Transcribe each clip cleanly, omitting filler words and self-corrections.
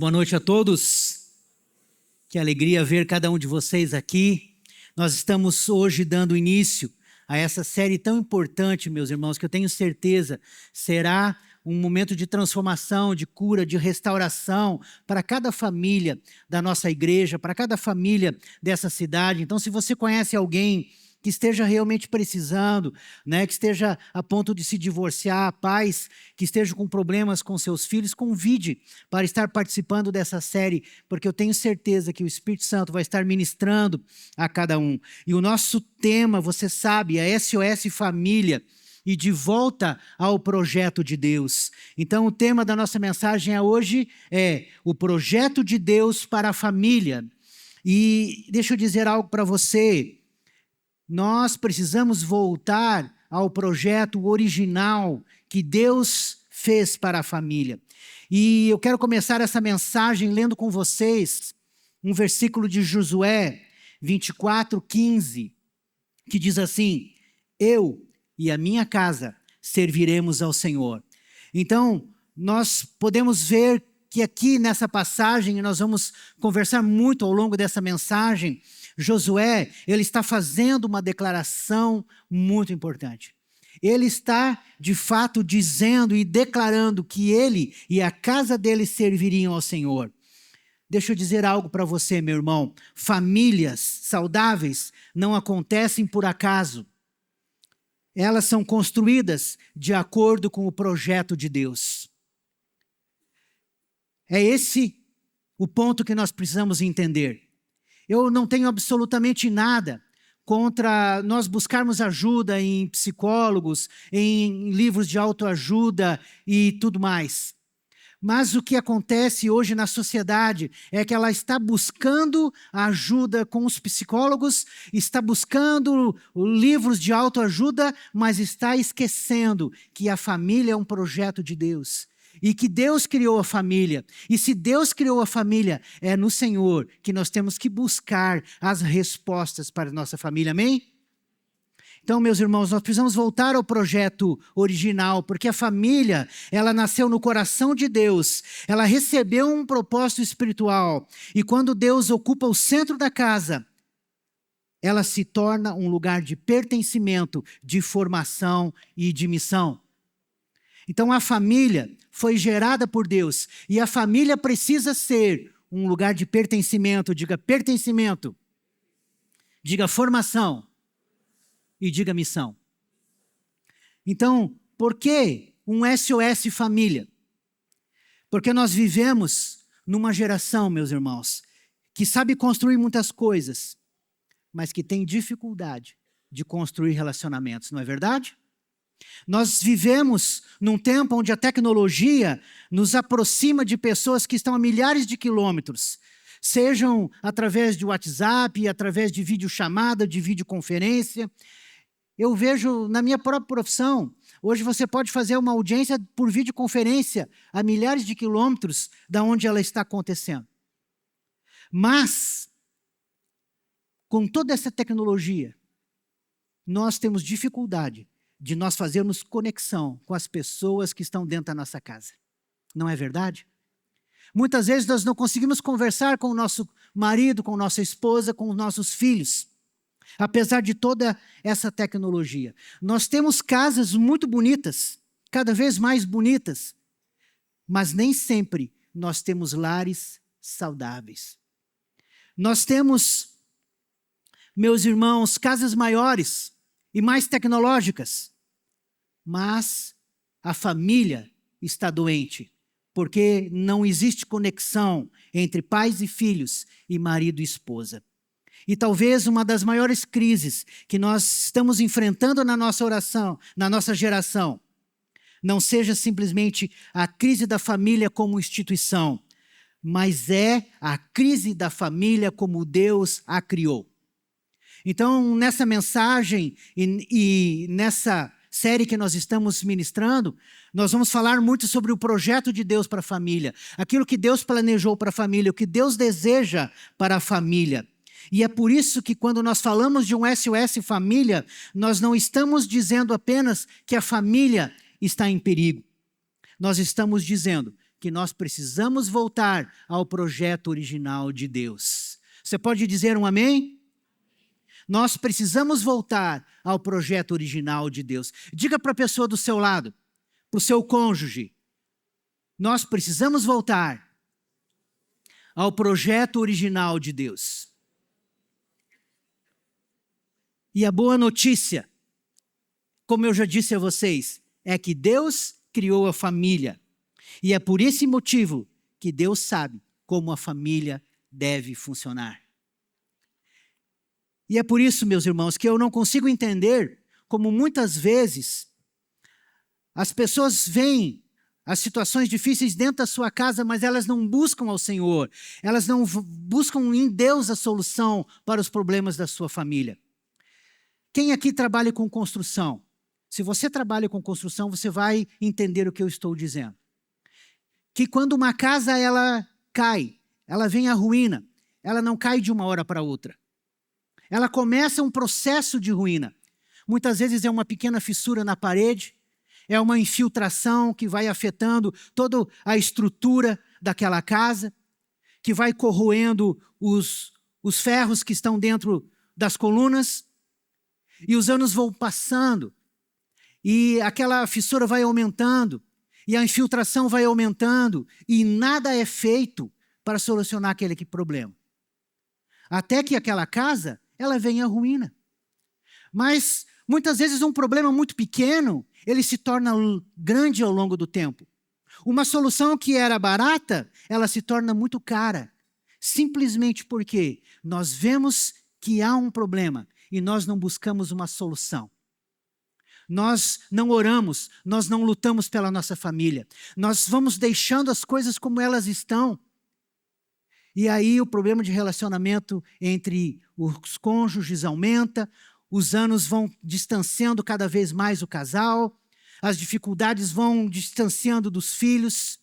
Boa noite a todos. Que alegria ver cada um de vocês aqui. Nós estamos hoje dando início a essa série tão importante, meus irmãos, que eu tenho certeza será um momento de transformação, de cura, de restauração para cada família da nossa igreja, para cada família dessa cidade. Então, se você conhece alguém que esteja realmente precisando, que esteja a ponto de se divorciar, pais que estejam com problemas com seus filhos, convide para estar participando dessa série, porque eu tenho certeza que o Espírito Santo vai estar ministrando a cada um. E o nosso tema, você sabe, é SOS Família, e de volta ao projeto de Deus. Então, o tema da nossa mensagem hoje é o projeto de Deus para a família. E deixa eu dizer algo para você. Nós precisamos voltar ao projeto original que Deus fez para a família. E eu quero começar essa mensagem lendo com vocês um versículo de Josué 24:15, que diz assim: eu e a minha casa serviremos ao Senhor. Então, nós podemos ver que aqui nessa passagem, nós vamos conversar muito ao longo dessa mensagem, Josué, ele está fazendo uma declaração muito importante. Ele está, de fato, dizendo e declarando que ele e a casa dele serviriam ao Senhor. Deixa eu dizer algo para você, meu irmão. Famílias saudáveis não acontecem por acaso. Elas são construídas de acordo com o projeto de Deus. É esse o ponto que nós precisamos entender. Eu não tenho absolutamente nada contra nós buscarmos ajuda em psicólogos, em livros de autoajuda e tudo mais. Mas o que acontece hoje na sociedade é que ela está buscando ajuda com os psicólogos, está buscando livros de autoajuda, mas está esquecendo que a família é um projeto de Deus. E que Deus criou a família. E se Deus criou a família, é no Senhor que nós temos que buscar as respostas para a nossa família. Amém? Então, meus irmãos, nós precisamos voltar ao projeto original, porque a família, ela nasceu no coração de Deus. Ela recebeu um propósito espiritual. E quando Deus ocupa o centro da casa, ela se torna um lugar de pertencimento, de formação e de missão. Então, a família foi gerada por Deus e a família precisa ser um lugar de pertencimento. Diga pertencimento, diga formação e diga missão. Então, por que um SOS família? Porque nós vivemos numa geração, meus irmãos, que sabe construir muitas coisas, mas que tem dificuldade de construir relacionamentos, não é verdade? Nós vivemos num tempo onde a tecnologia nos aproxima de pessoas que estão a milhares de quilômetros, sejam através de WhatsApp, através de videochamada, de videoconferência. Eu vejo na minha própria profissão, hoje você pode fazer uma audiência por videoconferência a milhares de quilômetros da onde ela está acontecendo. Mas, com toda essa tecnologia, nós temos dificuldade de nós fazermos conexão com as pessoas que estão dentro da nossa casa. Não é verdade? Muitas vezes nós não conseguimos conversar com o nosso marido, com nossa esposa, com os nossos filhos, apesar de toda essa tecnologia. Nós temos casas muito bonitas, cada vez mais bonitas, mas nem sempre nós temos lares saudáveis. Nós temos, meus irmãos, casas maiores e mais tecnológicas, mas a família está doente, porque não existe conexão entre pais e filhos e marido e esposa. E talvez uma das maiores crises que nós estamos enfrentando na nossa oração, na nossa geração, não seja simplesmente a crise da família como instituição, mas é a crise da família como Deus a criou. Então, nessa mensagem e nessa série que nós estamos ministrando, nós vamos falar muito sobre o projeto de Deus para a família, aquilo que Deus planejou para a família, o que Deus deseja para a família. E é por isso que quando nós falamos de um SOS família, nós não estamos dizendo apenas que a família está em perigo. Nós estamos dizendo que nós precisamos voltar ao projeto original de Deus. Você pode dizer um amém? Nós precisamos voltar ao projeto original de Deus. Diga para a pessoa do seu lado, para o seu cônjuge, nós precisamos voltar ao projeto original de Deus. E a boa notícia, como eu já disse a vocês, é que Deus criou a família. E é por esse motivo que Deus sabe como a família deve funcionar. E é por isso, meus irmãos, que eu não consigo entender como muitas vezes as pessoas veem as situações difíceis dentro da sua casa, mas elas não buscam ao Senhor. Elas não buscam em Deus a solução para os problemas da sua família. Quem aqui trabalha com construção? Se você trabalha com construção, você vai entender o que eu estou dizendo. Que quando uma casa ela cai, ela vem à ruína, ela não cai de uma hora para outra. Ela começa um processo de ruína. Muitas vezes é uma pequena fissura na parede, é uma infiltração que vai afetando toda a estrutura daquela casa, que vai corroendo os ferros que estão dentro das colunas, e os anos vão passando, e aquela fissura vai aumentando, e a infiltração vai aumentando, e nada é feito para solucionar aquele problema. Até que aquela casa, ela vem à ruína. Mas, muitas vezes, um problema muito pequeno, ele se torna grande ao longo do tempo. Uma solução que era barata, ela se torna muito cara. Simplesmente porque nós vemos que há um problema e nós não buscamos uma solução. Nós não oramos, nós não lutamos pela nossa família. Nós vamos deixando as coisas como elas estão. E aí o problema de relacionamento entre os cônjuges aumenta, os anos vão distanciando cada vez mais o casal, as dificuldades vão distanciando dos filhos.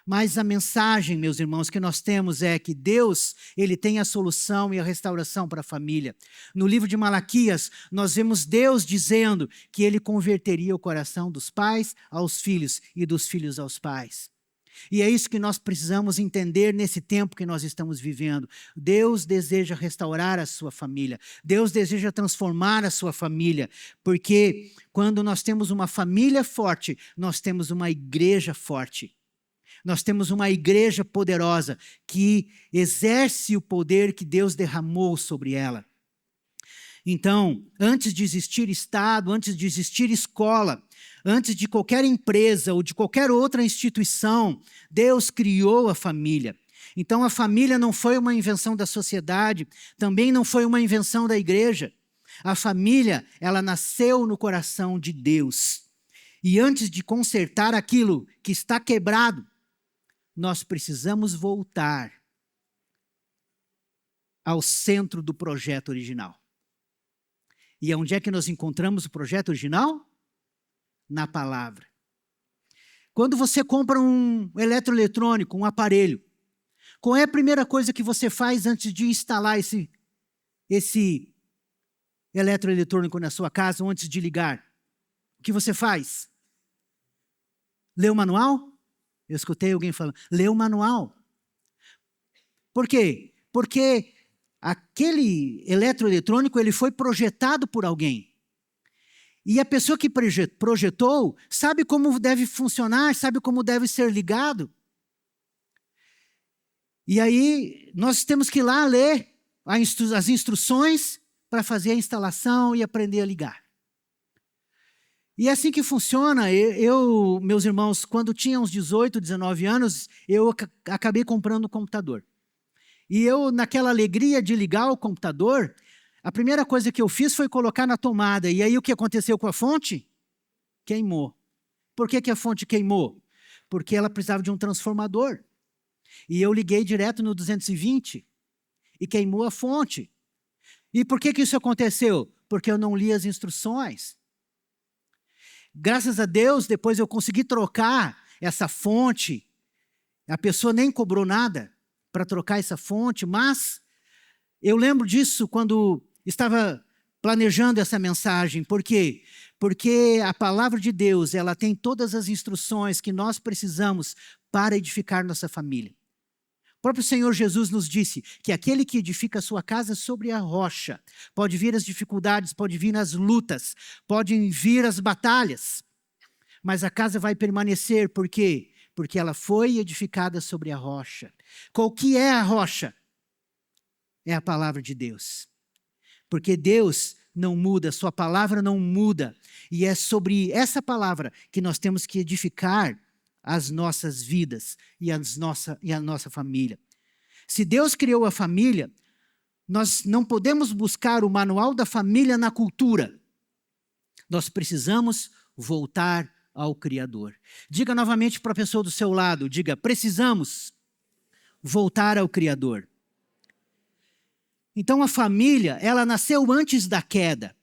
Mas a mensagem, meus irmãos, que nós temos é que Deus, Ele tem a solução e a restauração para a família. No livro de Malaquias, nós vemos Deus dizendo que Ele converteria o coração dos pais aos filhos e dos filhos aos pais. E é isso que nós precisamos entender nesse tempo que nós estamos vivendo. Deus deseja restaurar a sua família. Deus deseja transformar a sua família. Porque quando nós temos uma família forte, nós temos uma igreja forte. Nós temos uma igreja poderosa que exerce o poder que Deus derramou sobre ela. Então, antes de existir Estado, antes de existir escola, antes de qualquer empresa ou de qualquer outra instituição, Deus criou a família. Então, a família não foi uma invenção da sociedade, também não foi uma invenção da igreja. A família, ela nasceu no coração de Deus. E antes de consertar aquilo que está quebrado, nós precisamos voltar ao centro do projeto original. E onde é que nós encontramos o projeto original? Na palavra. Quando você compra um eletroeletrônico, um aparelho, qual é a primeira coisa que você faz antes de instalar esse eletroeletrônico na sua casa, ou antes de ligar? O que você faz? Lê o manual? Eu escutei alguém falando, lê o manual. Por quê? Porque aquele eletroeletrônico ele foi projetado por alguém. E a pessoa que projetou sabe como deve funcionar, sabe como deve ser ligado. E aí nós temos que ir lá ler as instruções para fazer a instalação e aprender a ligar. E é assim que funciona. Eu, meus irmãos, quando tinha uns 18, 19 anos, eu acabei comprando um computador. E eu, naquela alegria de ligar o computador, a primeira coisa que eu fiz foi colocar na tomada. E aí o que aconteceu com a fonte? Queimou. Por que a fonte queimou? Porque ela precisava de um transformador. E eu liguei direto no 220 e queimou a fonte. E por que isso aconteceu? Porque eu não li as instruções. Graças a Deus, depois eu consegui trocar essa fonte. A pessoa nem cobrou nada para trocar essa fonte, mas eu lembro disso quando estava planejando essa mensagem. Por quê? Porque a palavra de Deus, ela tem todas as instruções que nós precisamos para edificar nossa família. O próprio Senhor Jesus nos disse que aquele que edifica a sua casa sobre a rocha, pode vir as dificuldades, pode vir as lutas, podem vir as batalhas, mas a casa vai permanecer, por quê? Porque ela foi edificada sobre a rocha. Qual que é a rocha? É a palavra de Deus. Porque Deus não muda, sua palavra não muda, e é sobre essa palavra que nós temos que edificar as nossas vidas e a nossa família. Se Deus criou a família, nós não podemos buscar o manual da família na cultura. Nós precisamos voltar ao Criador. Diga novamente para a pessoa do seu lado, diga, precisamos voltar ao Criador. Então a família, ela nasceu antes da queda.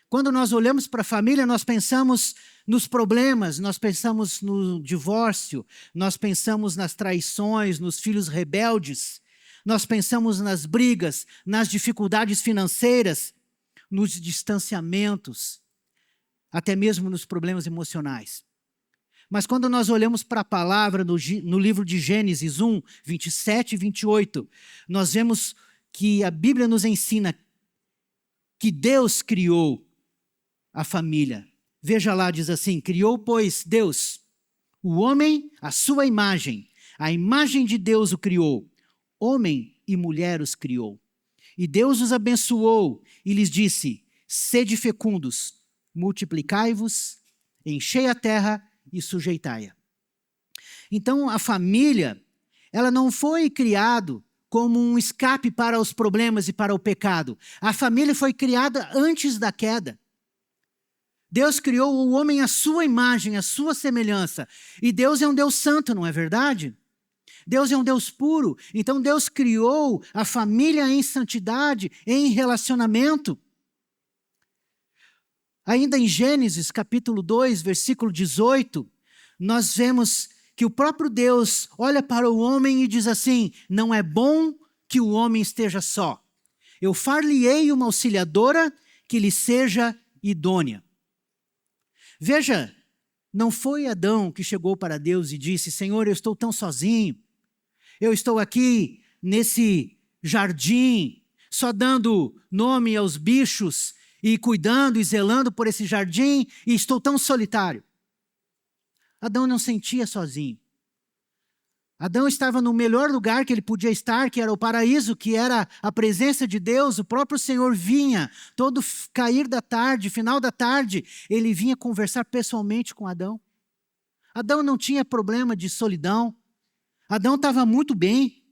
Quando nós olhamos para a família, nós pensamos nos problemas, nós pensamos no divórcio, nós pensamos nas traições, nos filhos rebeldes, nós pensamos nas brigas, nas dificuldades financeiras, nos distanciamentos, até mesmo nos problemas emocionais. Mas quando nós olhamos para a palavra no livro de Gênesis 1, 27 e 28, nós vemos que a Bíblia nos ensina que Deus criou a família. Veja lá, diz assim, criou, pois, Deus, o homem, à sua imagem, a imagem de Deus o criou, homem e mulher os criou. E Deus os abençoou e lhes disse, sede fecundos, multiplicai-vos, enchei a terra e sujeitai-a. Então, a família, ela não foi criada como um escape para os problemas e para o pecado. A família foi criada antes da queda. Deus criou o homem à sua imagem, à sua semelhança. E Deus é um Deus santo, não é verdade? Deus é um Deus puro. Então Deus criou a família em santidade, em relacionamento. Ainda em Gênesis, capítulo 2, versículo 18, nós vemos que o próprio Deus olha para o homem e diz assim, não é bom que o homem esteja só. Eu far-lhe-ei uma auxiliadora que lhe seja idônea. Veja, não foi Adão que chegou para Deus e disse, Senhor, eu estou tão sozinho, eu estou aqui nesse jardim, só dando nome aos bichos e cuidando e zelando por esse jardim e estou tão solitário. Adão não sentia sozinho. Adão estava no melhor lugar que ele podia estar, que era o paraíso, que era a presença de Deus. O próprio Senhor vinha, todo cair da tarde, final da tarde, ele vinha conversar pessoalmente com Adão. Adão não tinha problema de solidão. Adão estava muito bem.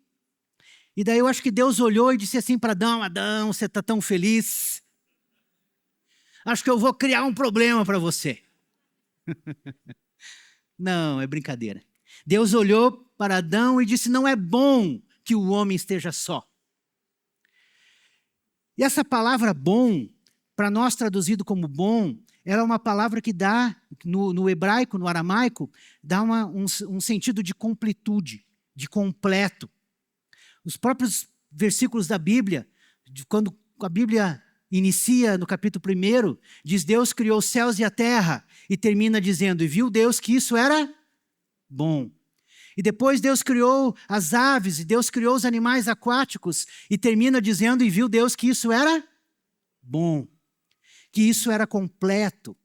E daí eu acho que Deus olhou e disse assim para Adão, Adão, você está tão feliz. Acho que eu vou criar um problema para você. Não, é brincadeira. Deus olhou para Adão e disse, não é bom que o homem esteja só. E essa palavra bom, para nós traduzido como bom, ela é uma palavra que dá, no hebraico, no aramaico, dá um sentido de completude, de completo. Os próprios versículos da Bíblia, quando a Bíblia inicia no capítulo 1, diz Deus criou os céus e a terra, e termina dizendo, e viu Deus que isso era bom. E depois Deus criou as aves, e Deus criou os animais aquáticos, e termina dizendo, e viu Deus que isso era bom, que isso era completo.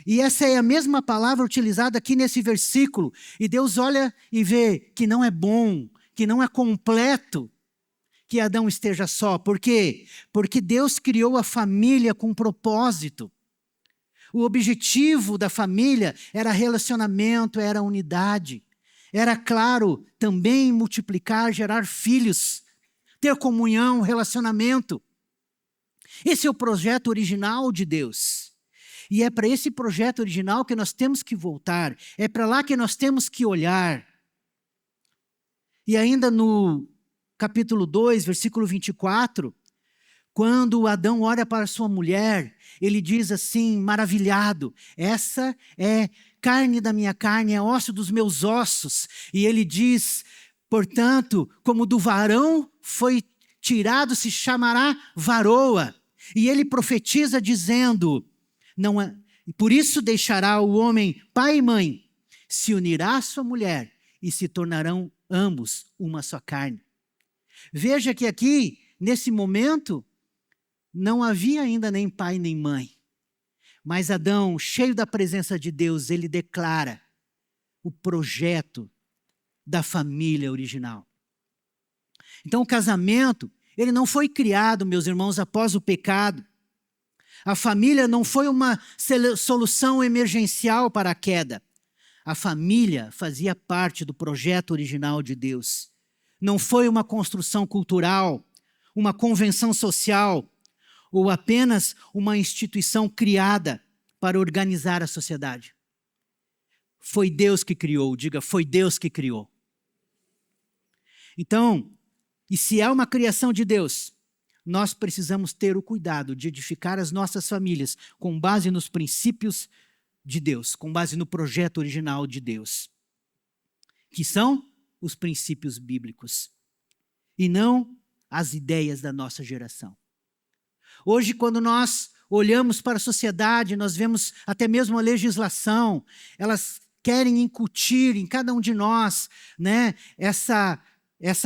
E essa é a mesma palavra utilizada aqui nesse versículo, e Deus olha e vê que não é bom, que não é completo, que Adão esteja só. Por quê? Porque Deus criou a família com propósito. O objetivo da família era relacionamento, era unidade. Era, claro, também multiplicar, gerar filhos, ter comunhão, relacionamento. Esse é o projeto original de Deus. E é para esse projeto original que nós temos que voltar. É para lá que nós temos que olhar. E ainda no capítulo 2, versículo 24, quando Adão olha para sua mulher, ele diz assim, maravilhado, essa é carne da minha carne, é osso dos meus ossos. E ele diz, portanto, como do varão foi tirado, se chamará varoa. E ele profetiza dizendo, por isso deixará o homem pai e mãe, se unirá à sua mulher, e se tornarão ambos uma só carne. Veja que aqui, nesse momento, não havia ainda nem pai nem mãe. Mas Adão, cheio da presença de Deus, ele declara o projeto da família original. Então, o casamento, ele não foi criado, meus irmãos, após o pecado. A família não foi uma solução emergencial para a queda. A família fazia parte do projeto original de Deus. Não foi uma construção cultural, uma convenção social, ou apenas uma instituição criada para organizar a sociedade. Foi Deus que criou, diga, foi Deus que criou. Então, e se é uma criação de Deus, nós precisamos ter o cuidado de edificar as nossas famílias com base nos princípios de Deus, com base no projeto original de Deus, que são os princípios bíblicos, e não as ideias da nossa geração. Hoje, quando nós olhamos para a sociedade, nós vemos até mesmo a legislação, elas querem incutir em cada um de nós, né, essa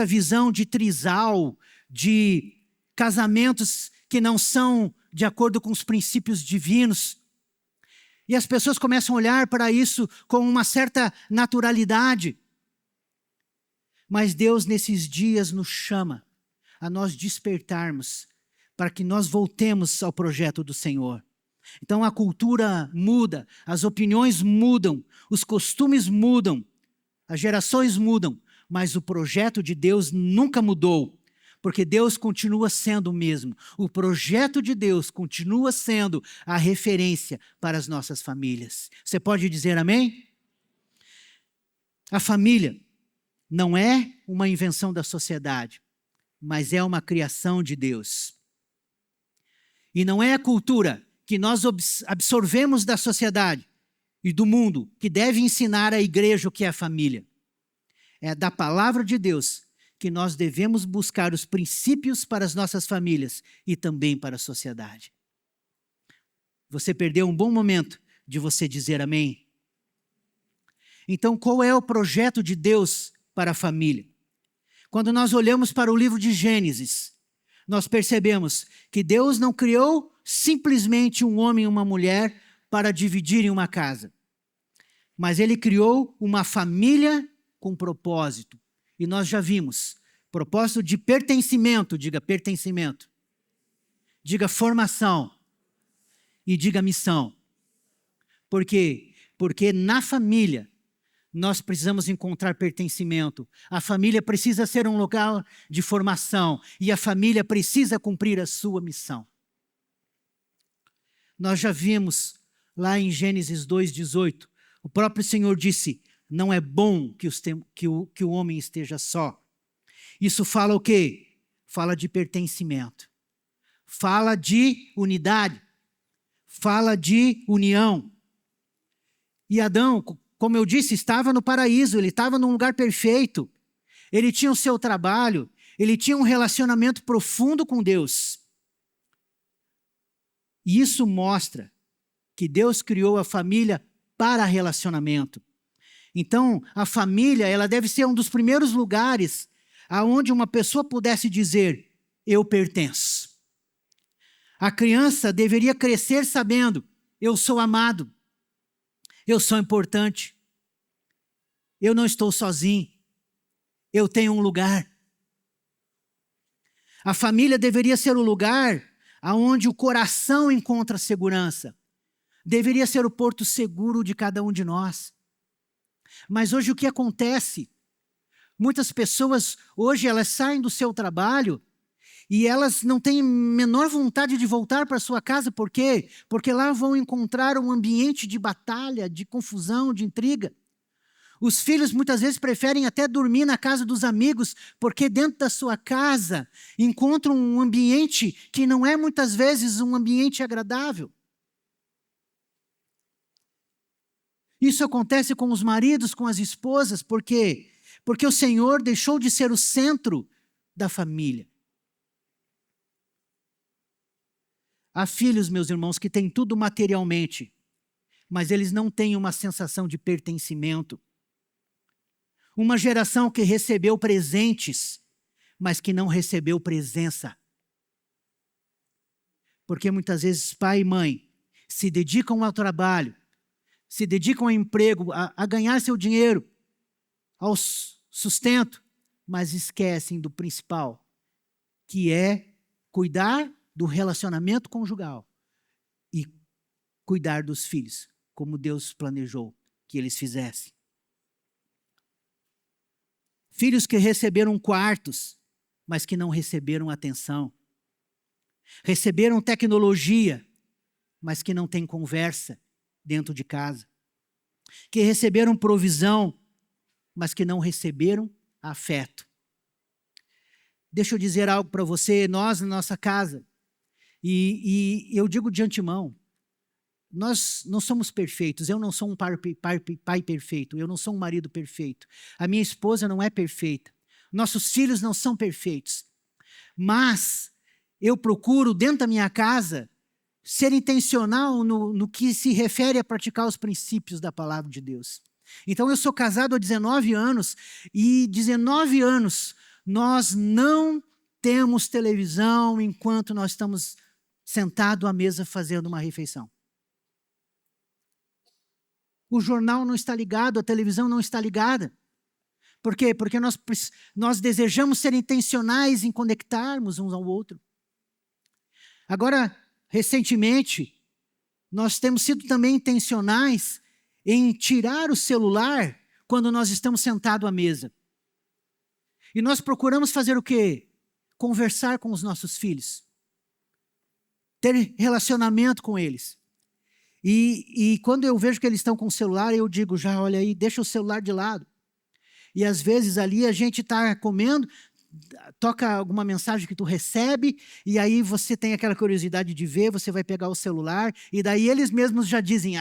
visão de trisal, de casamentos que não são de acordo com os princípios divinos. E as pessoas começam a olhar para isso com uma certa naturalidade. Mas Deus, nesses dias, nos chama a nós despertarmos para que nós voltemos ao projeto do Senhor. Então a cultura muda, as opiniões mudam, os costumes mudam, as gerações mudam, mas o projeto de Deus nunca mudou, porque Deus continua sendo o mesmo. O projeto de Deus continua sendo a referência para as nossas famílias. Você pode dizer amém? A família não é uma invenção da sociedade, mas é uma criação de Deus. E não é a cultura que nós absorvemos da sociedade e do mundo que deve ensinar à igreja o que é a família. É da palavra de Deus que nós devemos buscar os princípios para as nossas famílias e também para a sociedade. Você perdeu um bom momento de você dizer amém? Então, qual é o projeto de Deus para a família? Quando nós olhamos para o livro de Gênesis, nós percebemos que Deus não criou simplesmente um homem e uma mulher para dividirem uma casa, mas Ele criou uma família com propósito. E nós já vimos, propósito de pertencimento, diga pertencimento, diga formação e diga missão. Por quê? Porque na família nós precisamos encontrar pertencimento. A família precisa ser um lugar de formação e a família precisa cumprir a sua missão. Nós já vimos lá em Gênesis 2:18, o próprio Senhor disse: não é bom que o homem esteja só. Isso fala o quê? Fala de pertencimento. Fala de unidade. Fala de união. E Adão, como eu disse, estava no paraíso, ele estava num lugar perfeito. Ele tinha o seu trabalho, ele tinha um relacionamento profundo com Deus. E isso mostra que Deus criou a família para relacionamento. Então, a família, ela deve ser um dos primeiros lugares aonde uma pessoa pudesse dizer: eu pertenço. A criança deveria crescer sabendo: eu sou amado, eu sou importante, eu não estou sozinho, eu tenho um lugar. A família deveria ser o lugar aonde o coração encontra segurança. Deveria ser o porto seguro de cada um de nós. Mas hoje o que acontece? Muitas pessoas hoje elas saem do seu trabalho e elas não têm menor vontade de voltar para sua casa. Por quê? Porque lá vão encontrar um ambiente de batalha, de confusão, de intriga. Os filhos muitas vezes preferem até dormir na casa dos amigos, porque dentro da sua casa encontram um ambiente que não é muitas vezes um ambiente agradável. Isso acontece com os maridos, com as esposas, por quê? Porque o Senhor deixou de ser o centro da família. Há filhos, meus irmãos, que têm tudo materialmente, mas eles não têm uma sensação de pertencimento. Uma geração que recebeu presentes, mas que não recebeu presença. Porque muitas vezes pai e mãe se dedicam ao trabalho, se dedicam ao emprego, a ganhar seu dinheiro, ao sustento, mas esquecem do principal, que é cuidar do relacionamento conjugal e cuidar dos filhos, como Deus planejou que eles fizessem. Filhos que receberam quartos, mas que não receberam atenção. Receberam tecnologia, mas que não têm conversa dentro de casa. Que receberam provisão, mas que não receberam afeto. Deixa eu dizer algo para você, nós na nossa casa, e eu digo de antemão, nós não somos perfeitos, eu não sou um pai perfeito, eu não sou um marido perfeito, a minha esposa não é perfeita, nossos filhos não são perfeitos, mas eu procuro dentro da minha casa ser intencional no que se refere a praticar os princípios da palavra de Deus. Então eu sou casado há 19 anos e 19 anos nós não temos televisão enquanto nós estamos sentados à mesa fazendo uma refeição. O jornal não está ligado, a televisão não está ligada. Por quê? Porque nós desejamos ser intencionais em conectarmos uns ao outro. Agora, recentemente, nós temos sido também intencionais em tirar o celular quando nós estamos sentados à mesa. E nós procuramos fazer o quê? Conversar com os nossos filhos. Ter relacionamento com eles. E quando eu vejo que eles estão com o celular, eu digo já, olha aí, deixa o celular de lado. E às vezes ali a gente está comendo, toca alguma mensagem que tu recebe, e aí você tem aquela curiosidade de ver, você vai pegar o celular, e daí eles mesmos já dizem,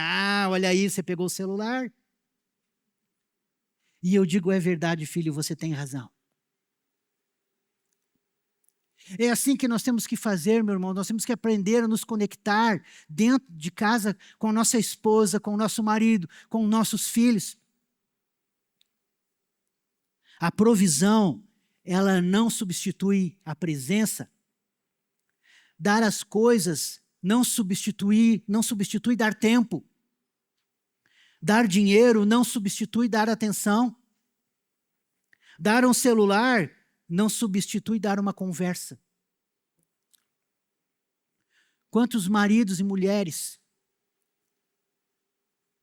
olha aí, você pegou o celular. E eu digo, é verdade, filho, você tem razão. É assim que nós temos que fazer, meu irmão, nós temos que aprender a nos conectar dentro de casa com a nossa esposa, com o nosso marido, com nossos filhos. A provisão, ela não substitui a presença. Dar as coisas não substitui dar tempo. Dar dinheiro não substitui dar atenção. Dar um celular não substitui dar uma conversa. Quantos maridos e mulheres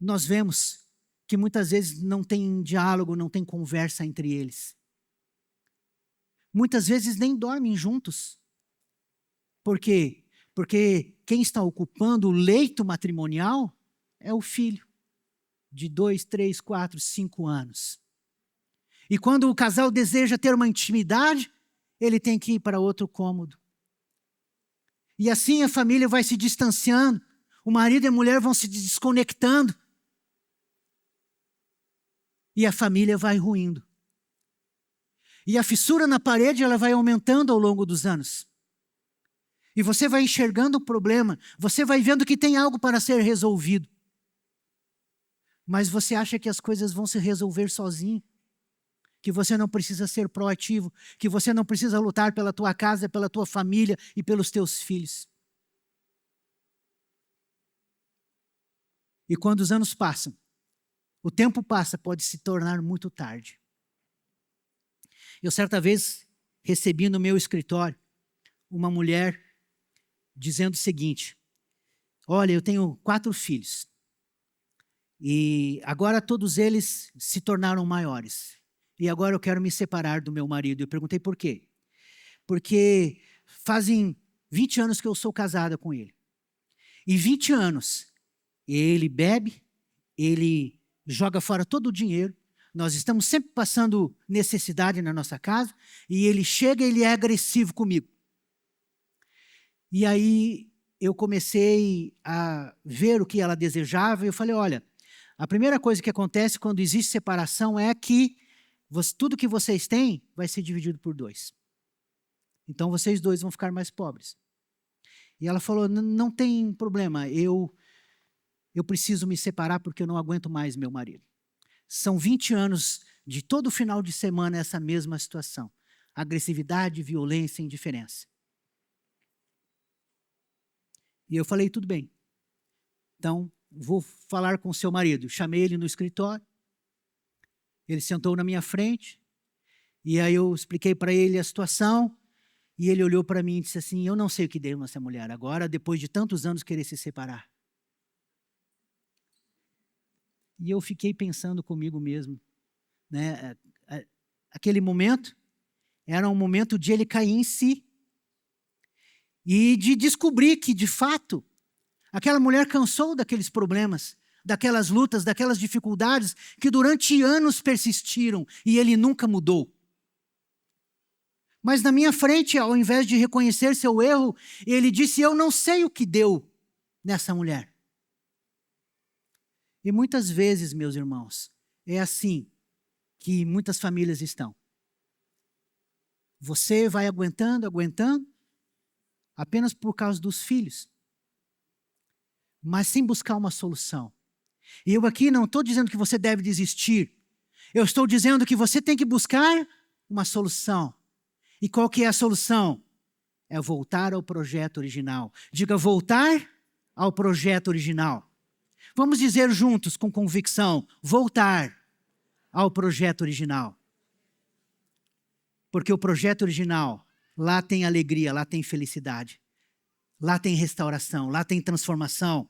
nós vemos que muitas vezes não tem diálogo, não tem conversa entre eles. Muitas vezes nem dormem juntos. Por quê? Porque quem está ocupando o leito matrimonial é o filho de 2, 3, 4, 5 anos. E quando o casal deseja ter uma intimidade, ele tem que ir para outro cômodo. E assim a família vai se distanciando, o marido e a mulher vão se desconectando. E a família vai ruindo. E a fissura na parede, ela vai aumentando ao longo dos anos. E você vai enxergando o problema, você vai vendo que tem algo para ser resolvido. Mas você acha que as coisas vão se resolver sozinho? Que você não precisa ser proativo, que você não precisa lutar pela tua casa, pela tua família e pelos teus filhos. E quando os anos passam, o tempo passa, pode se tornar muito tarde. Eu certa vez recebi no meu escritório uma mulher dizendo o seguinte, olha, eu tenho 4 filhos e agora todos eles se tornaram maiores. E agora eu quero me separar do meu marido. Eu perguntei por quê? Porque fazem 20 anos que eu sou casada com ele. E 20 anos, ele bebe, ele joga fora todo o dinheiro, nós estamos sempre passando necessidade na nossa casa, e ele chega e ele é agressivo comigo. E aí eu comecei a ver o que ela desejava, e eu falei, olha, a primeira coisa que acontece quando existe separação é que tudo que vocês têm vai ser dividido por 2. Então, vocês 2 vão ficar mais pobres. E ela falou, não tem problema, eu preciso me separar porque eu não aguento mais meu marido. São 20 anos de todo final de semana essa mesma situação. Agressividade, violência, indiferença. E eu falei, tudo bem. Então, vou falar com o seu marido. Chamei ele no escritório. Ele sentou na minha frente. E aí eu expliquei para ele a situação. E ele olhou para mim e disse assim, eu não sei o que deu nessa mulher agora, depois de tantos anos querer se separar. E eu fiquei pensando comigo mesmo, né? Aquele momento era um momento de ele cair em si e de descobrir que, de fato, aquela mulher cansou daqueles problemas, daquelas lutas, daquelas dificuldades que durante anos persistiram e ele nunca mudou. Mas na minha frente, ao invés de reconhecer seu erro, ele disse, eu não sei o que deu nessa mulher. E muitas vezes, meus irmãos, é assim que muitas famílias estão. Você vai aguentando, apenas por causa dos filhos, mas sem buscar uma solução. E eu aqui não estou dizendo que você deve desistir. Eu estou dizendo que você tem que buscar uma solução. E qual que é a solução? É voltar ao projeto original. Diga, voltar ao projeto original. Vamos dizer juntos, com convicção, voltar ao projeto original. Porque o projeto original, lá tem alegria, lá tem felicidade. Lá tem restauração, lá tem transformação.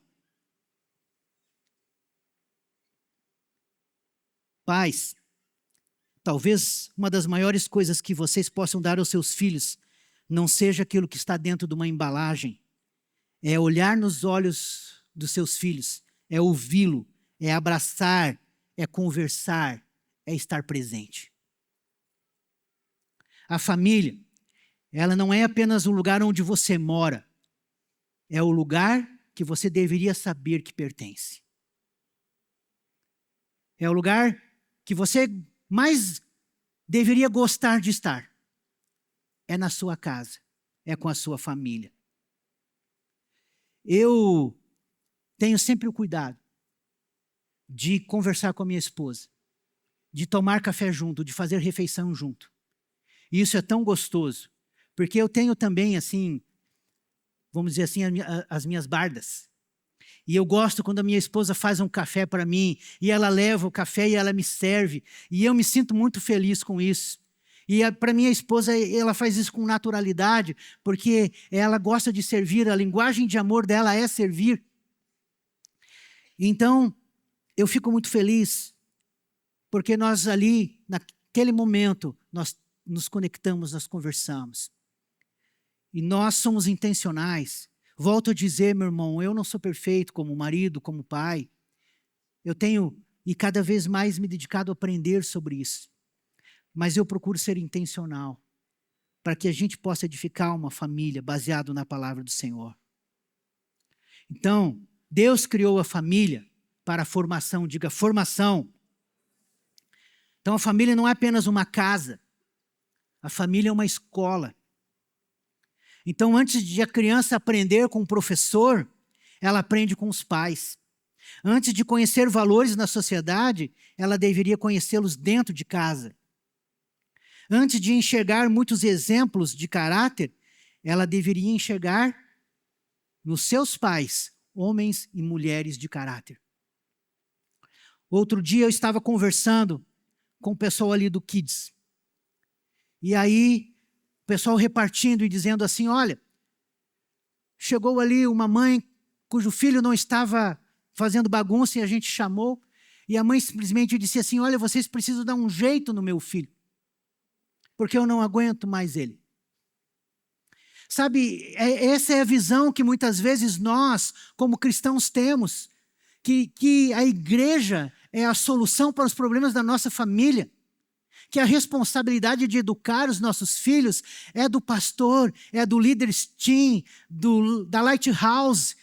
Pais, talvez uma das maiores coisas que vocês possam dar aos seus filhos não seja aquilo que está dentro de uma embalagem. É olhar nos olhos dos seus filhos, é ouvi-lo, é abraçar, é conversar, é estar presente. A família, ela não é apenas o lugar onde você mora, é o lugar que você deveria saber que pertence. É o lugar que você mais deveria gostar de estar. É na sua casa, é com a sua família. Eu tenho sempre o cuidado de conversar com a minha esposa, de tomar café junto, de fazer refeição junto. E isso é tão gostoso, porque eu tenho também, assim, vamos dizer assim, as minhas bardas. E eu gosto quando a minha esposa faz um café para mim, e ela leva o café e ela me serve, e eu me sinto muito feliz com isso. E para minha esposa, ela faz isso com naturalidade, porque ela gosta de servir, a linguagem de amor dela é servir. Então, eu fico muito feliz, porque nós ali, naquele momento, nós nos conectamos, nós conversamos. E nós somos intencionais. Volto a dizer, meu irmão, eu não sou perfeito como marido, como pai. Eu tenho, e cada vez mais me dedicado a aprender sobre isso. Mas eu procuro ser intencional, para que a gente possa edificar uma família baseado na palavra do Senhor. Então, Deus criou a família para a formação, diga formação. Então a família não é apenas uma casa, a família é uma escola. Então, antes de a criança aprender com o professor, ela aprende com os pais. Antes de conhecer valores na sociedade, ela deveria conhecê-los dentro de casa. Antes de enxergar muitos exemplos de caráter, ela deveria enxergar nos seus pais, homens e mulheres de caráter. Outro dia eu estava conversando com o pessoal ali do Kids. E aí, o pessoal repartindo e dizendo assim, olha, chegou ali uma mãe cujo filho não estava fazendo bagunça e a gente chamou, e a mãe simplesmente disse assim, olha, vocês precisam dar um jeito no meu filho, porque eu não aguento mais ele. Sabe, essa é a visão que muitas vezes nós, como cristãos, temos, que a igreja é a solução para os problemas da nossa família, que a responsabilidade de educar os nossos filhos é do pastor, é do líder team, da Lighthouse,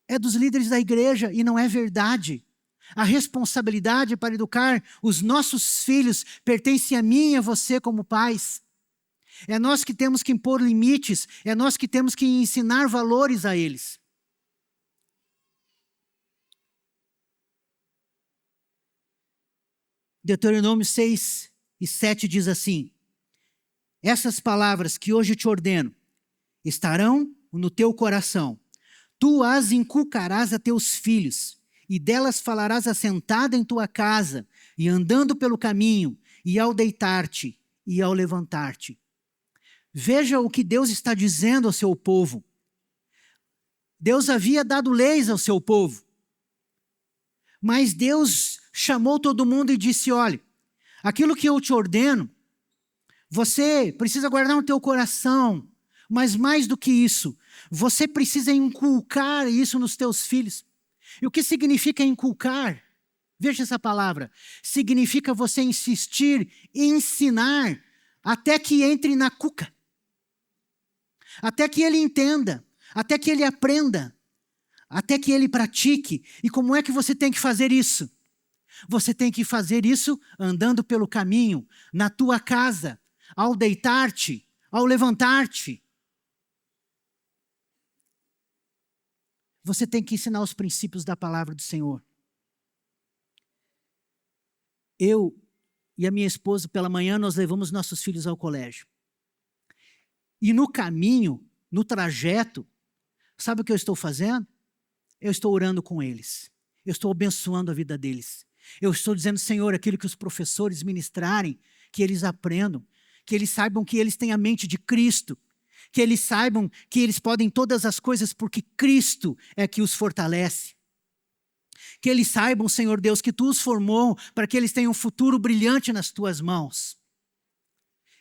é dos líderes da igreja, e não é verdade. A responsabilidade para educar os nossos filhos pertence a mim e a você como pais. É nós que temos que impor limites, é nós que temos que ensinar valores a eles. Deuteronômio 6:7 diz assim: essas palavras que hoje te ordeno estarão no teu coração. Tu as inculcarás a teus filhos, e delas falarás assentada em tua casa, e andando pelo caminho, e ao deitar-te, e ao levantar-te. Veja o que Deus está dizendo ao seu povo. Deus havia dado leis ao seu povo, mas Deus chamou todo mundo e disse: olha, aquilo que eu te ordeno, você precisa guardar no teu coração, mas mais do que isso, você precisa inculcar isso nos teus filhos. E o que significa inculcar? Veja essa palavra. Significa você insistir, ensinar, até que entre na cuca. Até que ele entenda, até que ele aprenda, até que ele pratique. E como é que você tem que fazer isso? Você tem que fazer isso andando pelo caminho, na tua casa, ao deitar-te, ao levantar-te. Você tem que ensinar os princípios da palavra do Senhor. Eu e a minha esposa, pela manhã, nós levamos nossos filhos ao colégio. E no caminho, no trajeto, sabe o que eu estou fazendo? Eu estou orando com eles. Eu estou abençoando a vida deles. Eu estou dizendo: Senhor, aquilo que os professores ministrarem, que eles aprendam, que eles saibam que eles têm a mente de Cristo, que eles saibam que eles podem todas as coisas porque Cristo é que os fortalece. Que eles saibam, Senhor Deus, que Tu os formou para que eles tenham um futuro brilhante nas Tuas mãos.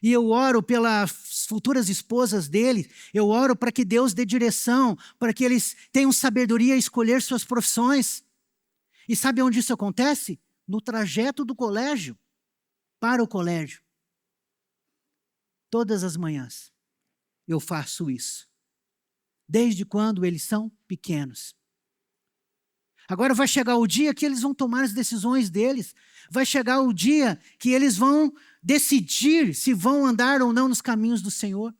E eu oro pelas futuras esposas deles, eu oro para que Deus dê direção, para que eles tenham sabedoria a escolher suas profissões. E sabe onde isso acontece? No trajeto do colégio para o colégio. Todas as manhãs eu faço isso. Desde quando eles são pequenos. Agora vai chegar o dia que eles vão tomar as decisões deles. Vai chegar o dia que eles vão decidir se vão andar ou não nos caminhos do Senhor.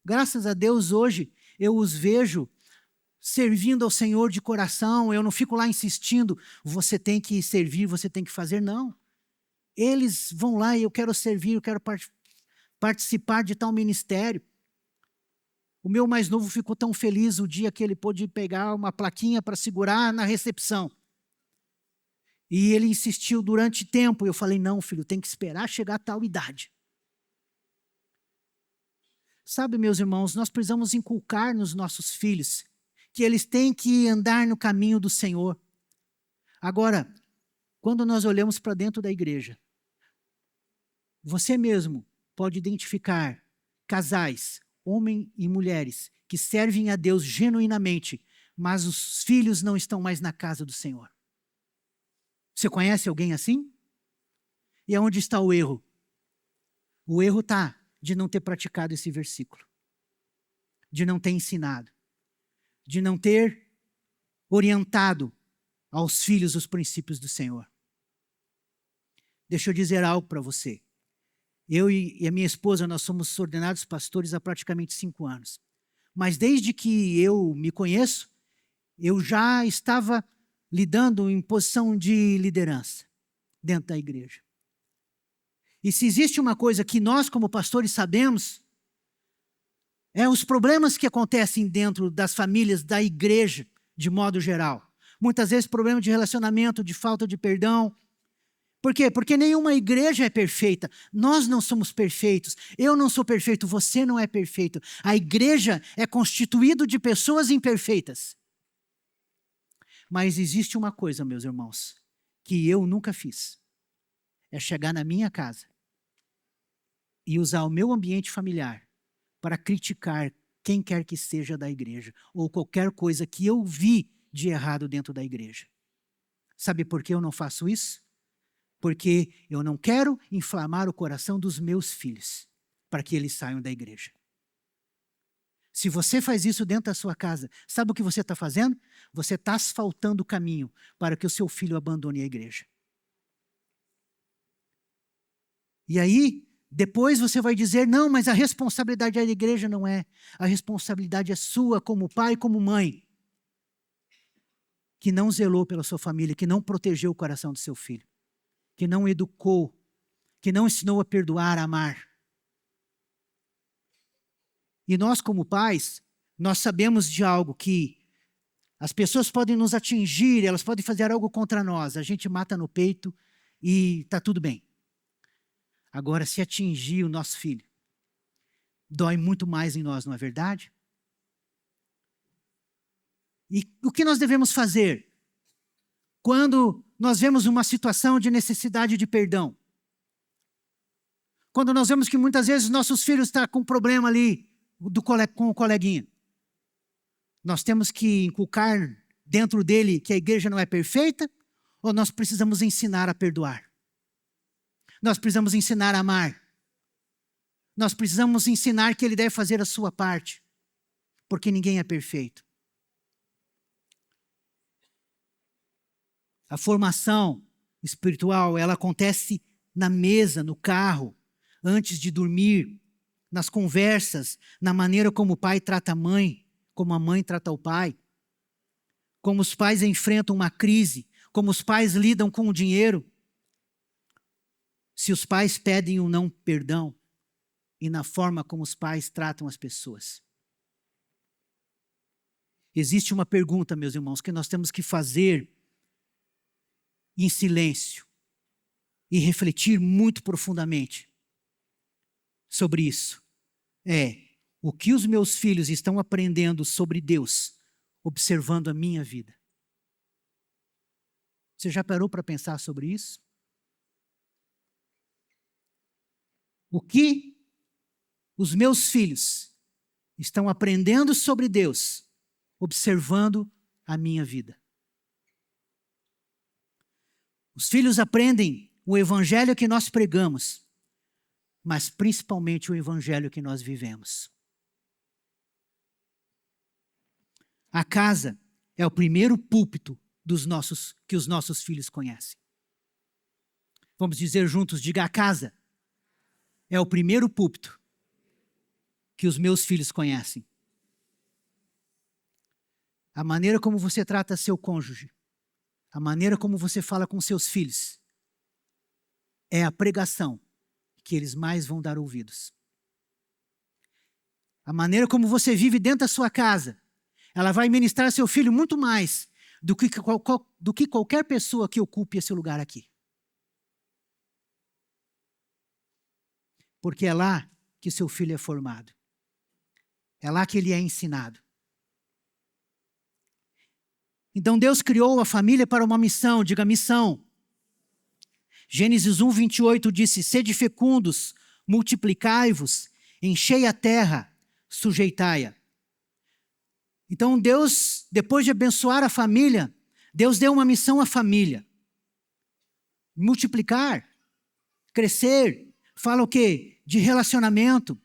Graças a Deus hoje eu os vejo servindo ao Senhor de coração. Eu não fico lá insistindo, você tem que servir, você tem que fazer. Não. Eles vão lá e eu quero servir, eu quero participar de tal ministério. O meu mais novo ficou tão feliz o dia que ele pôde pegar uma plaquinha para segurar na recepção. E ele insistiu durante tempo. Eu falei: não, filho, tem que esperar chegar a tal idade. Sabe, meus irmãos, nós precisamos inculcar nos nossos filhos que eles têm que andar no caminho do Senhor. Agora, quando nós olhamos para dentro da igreja, você mesmo pode identificar casais, homens e mulheres, que servem a Deus genuinamente, mas os filhos não estão mais na casa do Senhor. Você conhece alguém assim? E aonde está o erro? O erro está de não ter praticado esse versículo, de não ter ensinado, de não ter orientado aos filhos os princípios do Senhor. Deixa eu dizer algo para você. Eu e a minha esposa, nós somos ordenados pastores há praticamente 5 anos. Mas desde que eu me conheço, eu já estava lidando em posição de liderança dentro da igreja. E se existe uma coisa que nós como pastores sabemos, é os problemas que acontecem dentro das famílias da igreja, de modo geral. Muitas vezes problema de relacionamento, de falta de perdão. Por quê? Porque nenhuma igreja é perfeita. Nós não somos perfeitos. Eu não sou perfeito, você não é perfeito. A igreja é constituída de pessoas imperfeitas. Mas existe uma coisa, meus irmãos, que eu nunca fiz. É chegar na minha casa e usar o meu ambiente familiar para criticar quem quer que seja da igreja ou qualquer coisa que eu vi de errado dentro da igreja. Sabe por que eu não faço isso? Porque eu não quero inflamar o coração dos meus filhos para que eles saiam da igreja. Se você faz isso dentro da sua casa, sabe o que você está fazendo? Você está asfaltando o caminho para que o seu filho abandone a igreja. E aí, depois você vai dizer: não, mas a responsabilidade da igreja não é. A responsabilidade é sua como pai e como mãe, que não zelou pela sua família, que não protegeu o coração do seu filho. que não educou, que não ensinou a perdoar, a amar. E nós, como pais, nós sabemos de algo que as pessoas podem nos atingir, elas podem fazer algo contra nós, a gente mata no peito e está tudo bem. Agora, se atingir o nosso filho, dói muito mais em nós, não é verdade? E o que nós devemos fazer quando nós vemos uma situação de necessidade de perdão? Quando nós vemos que muitas vezes nossos filhos estão com um problema ali com o coleguinha. Nós temos que inculcar dentro dele que a igreja não é perfeita, ou nós precisamos ensinar a perdoar? Nós precisamos ensinar a amar. Nós precisamos ensinar que ele deve fazer a sua parte, porque ninguém é perfeito. A formação espiritual, ela acontece na mesa, no carro, antes de dormir, nas conversas, na maneira como o pai trata a mãe, como a mãe trata o pai, como os pais enfrentam uma crise, como os pais lidam com o dinheiro. Se os pais pedem um não perdão, e na forma como os pais tratam as pessoas. Existe uma pergunta, meus irmãos, que nós temos que fazer em silêncio e refletir muito profundamente sobre isso. O que os meus filhos estão aprendendo sobre Deus, observando a minha vida? Você já parou para pensar sobre isso? O que os meus filhos estão aprendendo sobre Deus, observando a minha vida? Os filhos aprendem o evangelho que nós pregamos, mas principalmente o evangelho que nós vivemos. A casa é o primeiro púlpito que os nossos filhos conhecem. Vamos dizer juntos, diga: a casa é o primeiro púlpito que os meus filhos conhecem. A maneira como você trata seu cônjuge, a maneira como você fala com seus filhos, é a pregação que eles mais vão dar ouvidos. A maneira como você vive dentro da sua casa, ela vai ministrar seu filho muito mais do que qualquer pessoa que ocupe esse lugar aqui. Porque é lá que seu filho é formado. É lá que ele é ensinado. Então Deus criou a família para uma missão, diga missão. Gênesis 1, 28 disse: sede fecundos, multiplicai-vos, enchei a terra, sujeitai-a. Então Deus, depois de abençoar a família, Deus deu uma missão à família. Multiplicar, crescer, fala o quê? De relacionamento.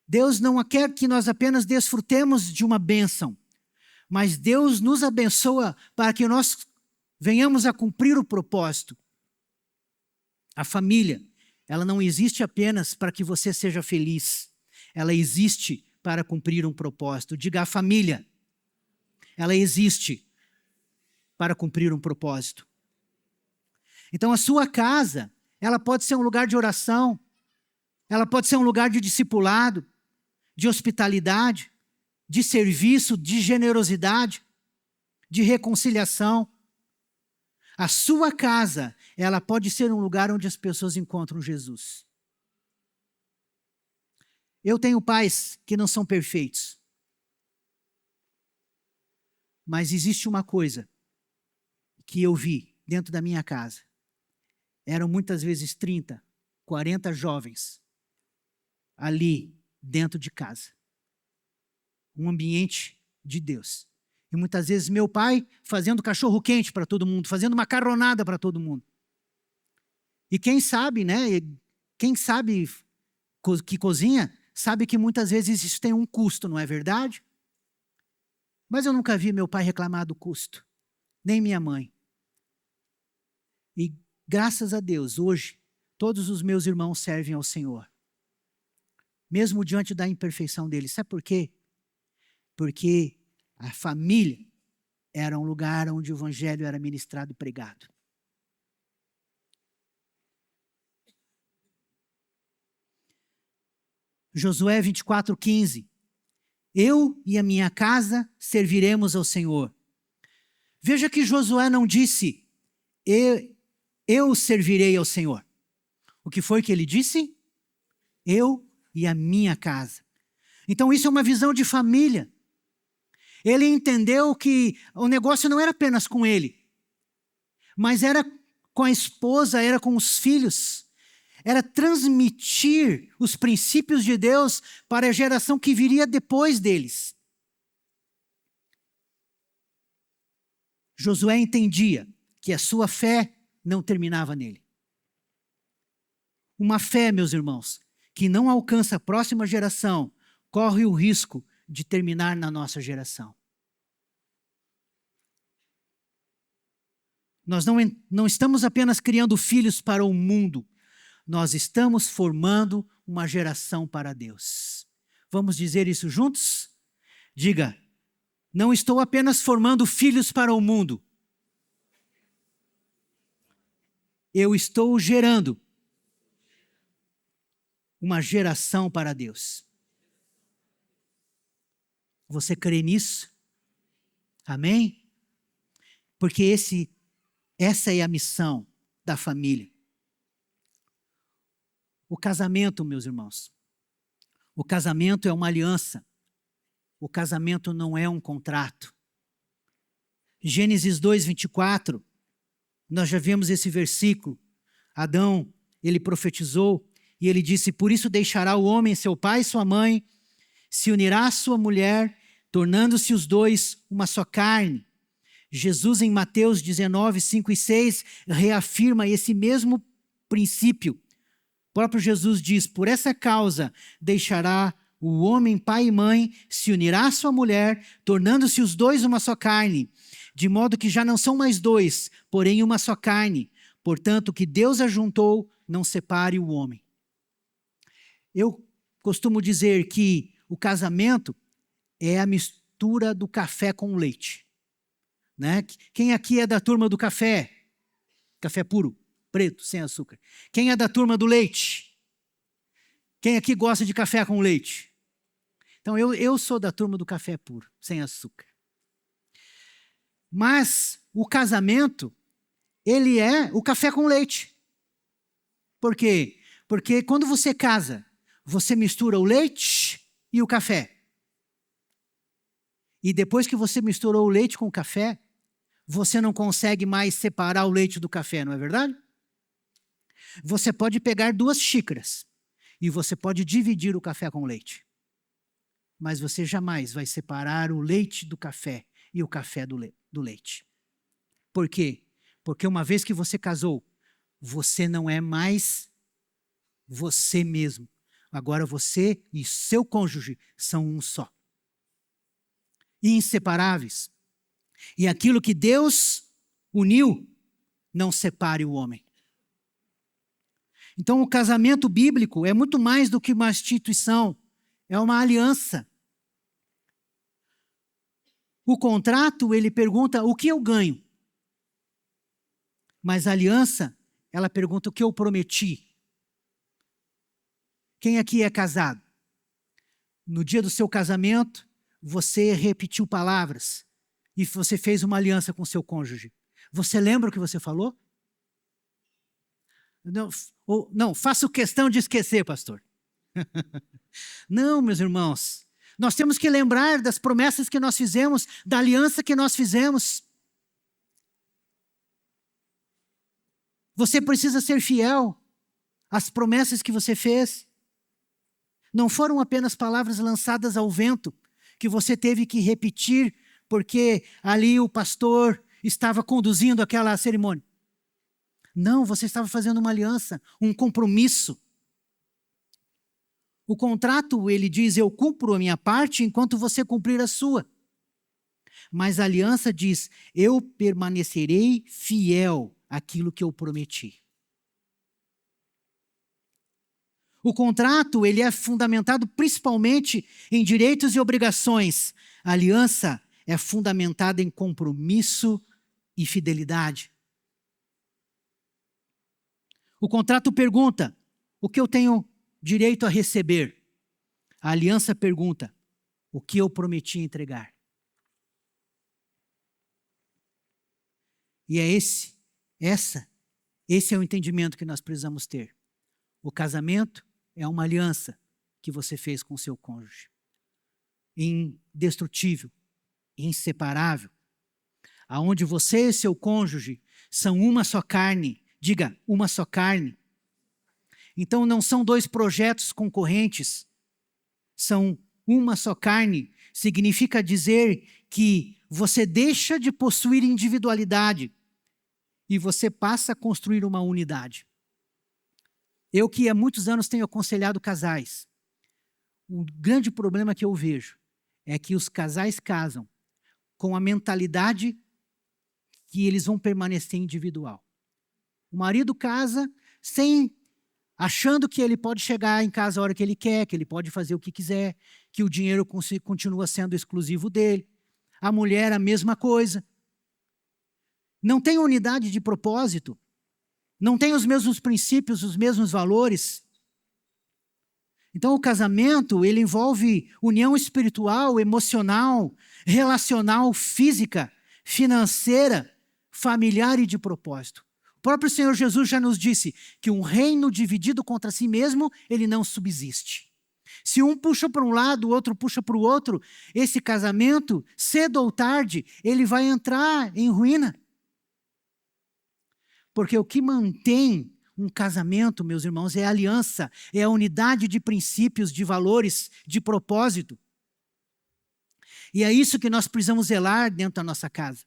Deus não quer que nós apenas desfrutemos de uma bênção, mas Deus nos abençoa para que nós venhamos a cumprir o propósito. A família, ela não existe apenas para que você seja feliz. Ela existe para cumprir um propósito. Diga: a família, ela existe para cumprir um propósito. Então a sua casa, ela pode ser um lugar de oração, ela pode ser um lugar de discipulado, de hospitalidade, de serviço, de generosidade, de reconciliação. A sua casa, ela pode ser um lugar onde as pessoas encontram Jesus. Eu tenho pais que não são perfeitos. Mas existe uma coisa que eu vi dentro da minha casa. Eram muitas vezes 30, 40 jovens ali dentro de casa. Um ambiente de Deus. E muitas vezes meu pai fazendo cachorro quente para todo mundo, fazendo macarronada para todo mundo. E quem sabe, né? Quem sabe que cozinha, sabe que muitas vezes isso tem um custo, não é verdade? Mas eu nunca vi meu pai reclamar do custo, nem minha mãe. E graças a Deus, hoje, todos os meus irmãos servem ao Senhor. Mesmo diante da imperfeição deles. Sabe por quê? Porque a família era um lugar onde o evangelho era ministrado e pregado. Josué 24:15. Eu e a minha casa serviremos ao Senhor. Veja que Josué não disse, eu servirei ao Senhor. O que foi que ele disse? Eu e a minha casa. Então isso é uma visão de família. Ele entendeu que o negócio não era apenas com ele, mas era com a esposa, era com os filhos. Era transmitir os princípios de Deus para a geração que viria depois deles. Josué entendia que a sua fé não terminava nele. Uma fé, meus irmãos, que não alcança a próxima geração, corre o risco de terminar na nossa geração. Nós não estamos apenas criando filhos para o mundo, nós estamos formando uma geração para Deus. Vamos dizer isso juntos? Diga, não estou apenas formando filhos para o mundo. Eu estou gerando uma geração para Deus. Você crê nisso? Amém? Porque essa é a missão da família. O casamento, meus irmãos, o casamento é uma aliança. O casamento não é um contrato. Gênesis 2:24, nós já vimos esse versículo. Adão, ele profetizou e ele disse, por isso deixará o homem seu pai e sua mãe, se unirá à sua mulher, tornando-se os dois uma só carne. Jesus em Mateus 19:5 e 6 reafirma esse mesmo princípio. O próprio Jesus diz, por essa causa deixará o homem pai e mãe, se unirá à sua mulher, tornando-se os dois uma só carne, de modo que já não são mais dois, porém uma só carne. Portanto, o que Deus ajuntou, não separe o homem. Eu costumo dizer que o casamento é a mistura do café com leite. Né? Quem aqui é da turma do café? Café puro? Preto, sem açúcar. Quem é da turma do leite? Quem aqui gosta de café com leite? Então, eu sou da turma do café puro, sem açúcar. Mas o casamento, ele é o café com leite. Por quê? Porque quando você casa, você mistura o leite e o café. E depois que você misturou o leite com o café, você não consegue mais separar o leite do café, não é verdade? Você pode pegar 2 xícaras e você pode dividir o café com leite. Mas você jamais vai separar o leite do café e o café do leite. Por quê? Porque uma vez que você casou, você não é mais você mesmo. Agora você e seu cônjuge são um só. Inseparáveis. E aquilo que Deus uniu, não separe o homem. Então, o casamento bíblico é muito mais do que uma instituição, é uma aliança. O contrato, ele pergunta o que eu ganho. Mas a aliança, ela pergunta o que eu prometi. Quem aqui é casado? No dia do seu casamento, você repetiu palavras e você fez uma aliança com seu cônjuge. Você lembra o que você falou? Não, faço questão de esquecer, pastor. Não, meus irmãos. Nós temos que lembrar das promessas que nós fizemos, da aliança que nós fizemos. Você precisa ser fiel às promessas que você fez. Não foram apenas palavras lançadas ao vento, que você teve que repetir, porque ali o pastor estava conduzindo aquela cerimônia. Não, você estava fazendo uma aliança, um compromisso. O contrato, ele diz, eu cumpro a minha parte enquanto você cumprir a sua. Mas a aliança diz, eu permanecerei fiel àquilo que eu prometi. O contrato, ele é fundamentado principalmente em direitos e obrigações. A aliança é fundamentada em compromisso e fidelidade. O contrato pergunta, o que eu tenho direito a receber? A aliança pergunta: o que eu prometi entregar? E é esse é o entendimento que nós precisamos ter. O casamento é uma aliança que você fez com o seu cônjuge. Indestrutível, inseparável. Aonde você e seu cônjuge são uma só carne. Diga, uma só carne. Então não são dois projetos concorrentes. São uma só carne. Significa dizer que você deixa de possuir individualidade e você passa a construir uma unidade. Eu que há muitos anos tenho aconselhado casais, o grande problema que eu vejo é que os casais casam com a mentalidade que eles vão permanecer individual. O marido casa achando que ele pode chegar em casa a hora que ele quer, que ele pode fazer o que quiser, que o dinheiro continua sendo exclusivo dele. A mulher, a mesma coisa. Não tem unidade de propósito. Não tem os mesmos princípios, os mesmos valores. Então o casamento, ele envolve união espiritual, emocional, relacional, física, financeira, familiar e de propósito. O próprio Senhor Jesus já nos disse que um reino dividido contra si mesmo, ele não subsiste. Se um puxa para um lado, o outro puxa para o outro, esse casamento, cedo ou tarde, ele vai entrar em ruína. Porque o que mantém um casamento, meus irmãos, é a aliança, é a unidade de princípios, de valores, de propósito. E é isso que nós precisamos zelar dentro da nossa casa.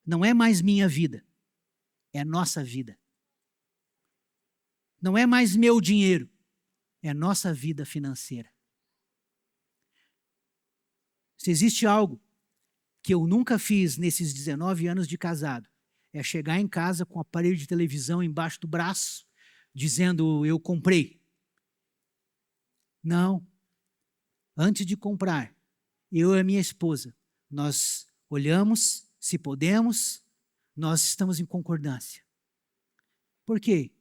Não é mais minha vida, é nossa vida. Não é mais meu dinheiro, é nossa vida financeira. Se existe algo que eu nunca fiz nesses 19 anos de casado, é chegar em casa com o aparelho de televisão embaixo do braço, dizendo, eu comprei. Não. Antes de comprar, eu e a minha esposa, nós olhamos, se podemos, nós estamos em concordância. Por quê?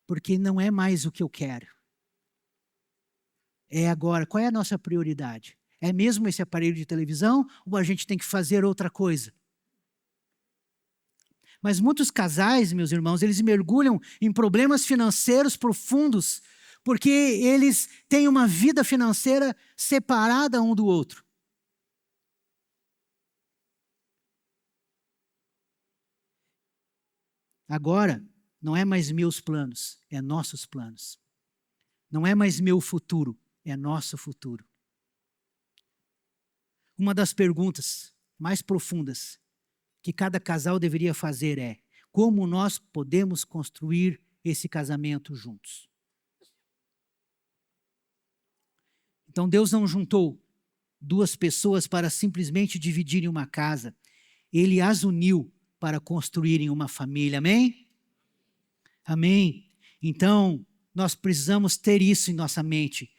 Porque não é mais o que eu quero. É agora. Qual é a nossa prioridade? É mesmo esse aparelho de televisão ou a gente tem que fazer outra coisa? Mas muitos casais, meus irmãos, eles mergulham em problemas financeiros profundos porque eles têm uma vida financeira separada um do outro. Agora, não é mais meus planos, é nossos planos. Não é mais meu futuro, é nosso futuro. Uma das perguntas mais profundas que cada casal deveria fazer é: como nós podemos construir esse casamento juntos? Então Deus não juntou duas pessoas para simplesmente dividirem uma casa. Ele as uniu para construírem uma família. Amém? Amém. Então, nós precisamos ter isso em nossa mente.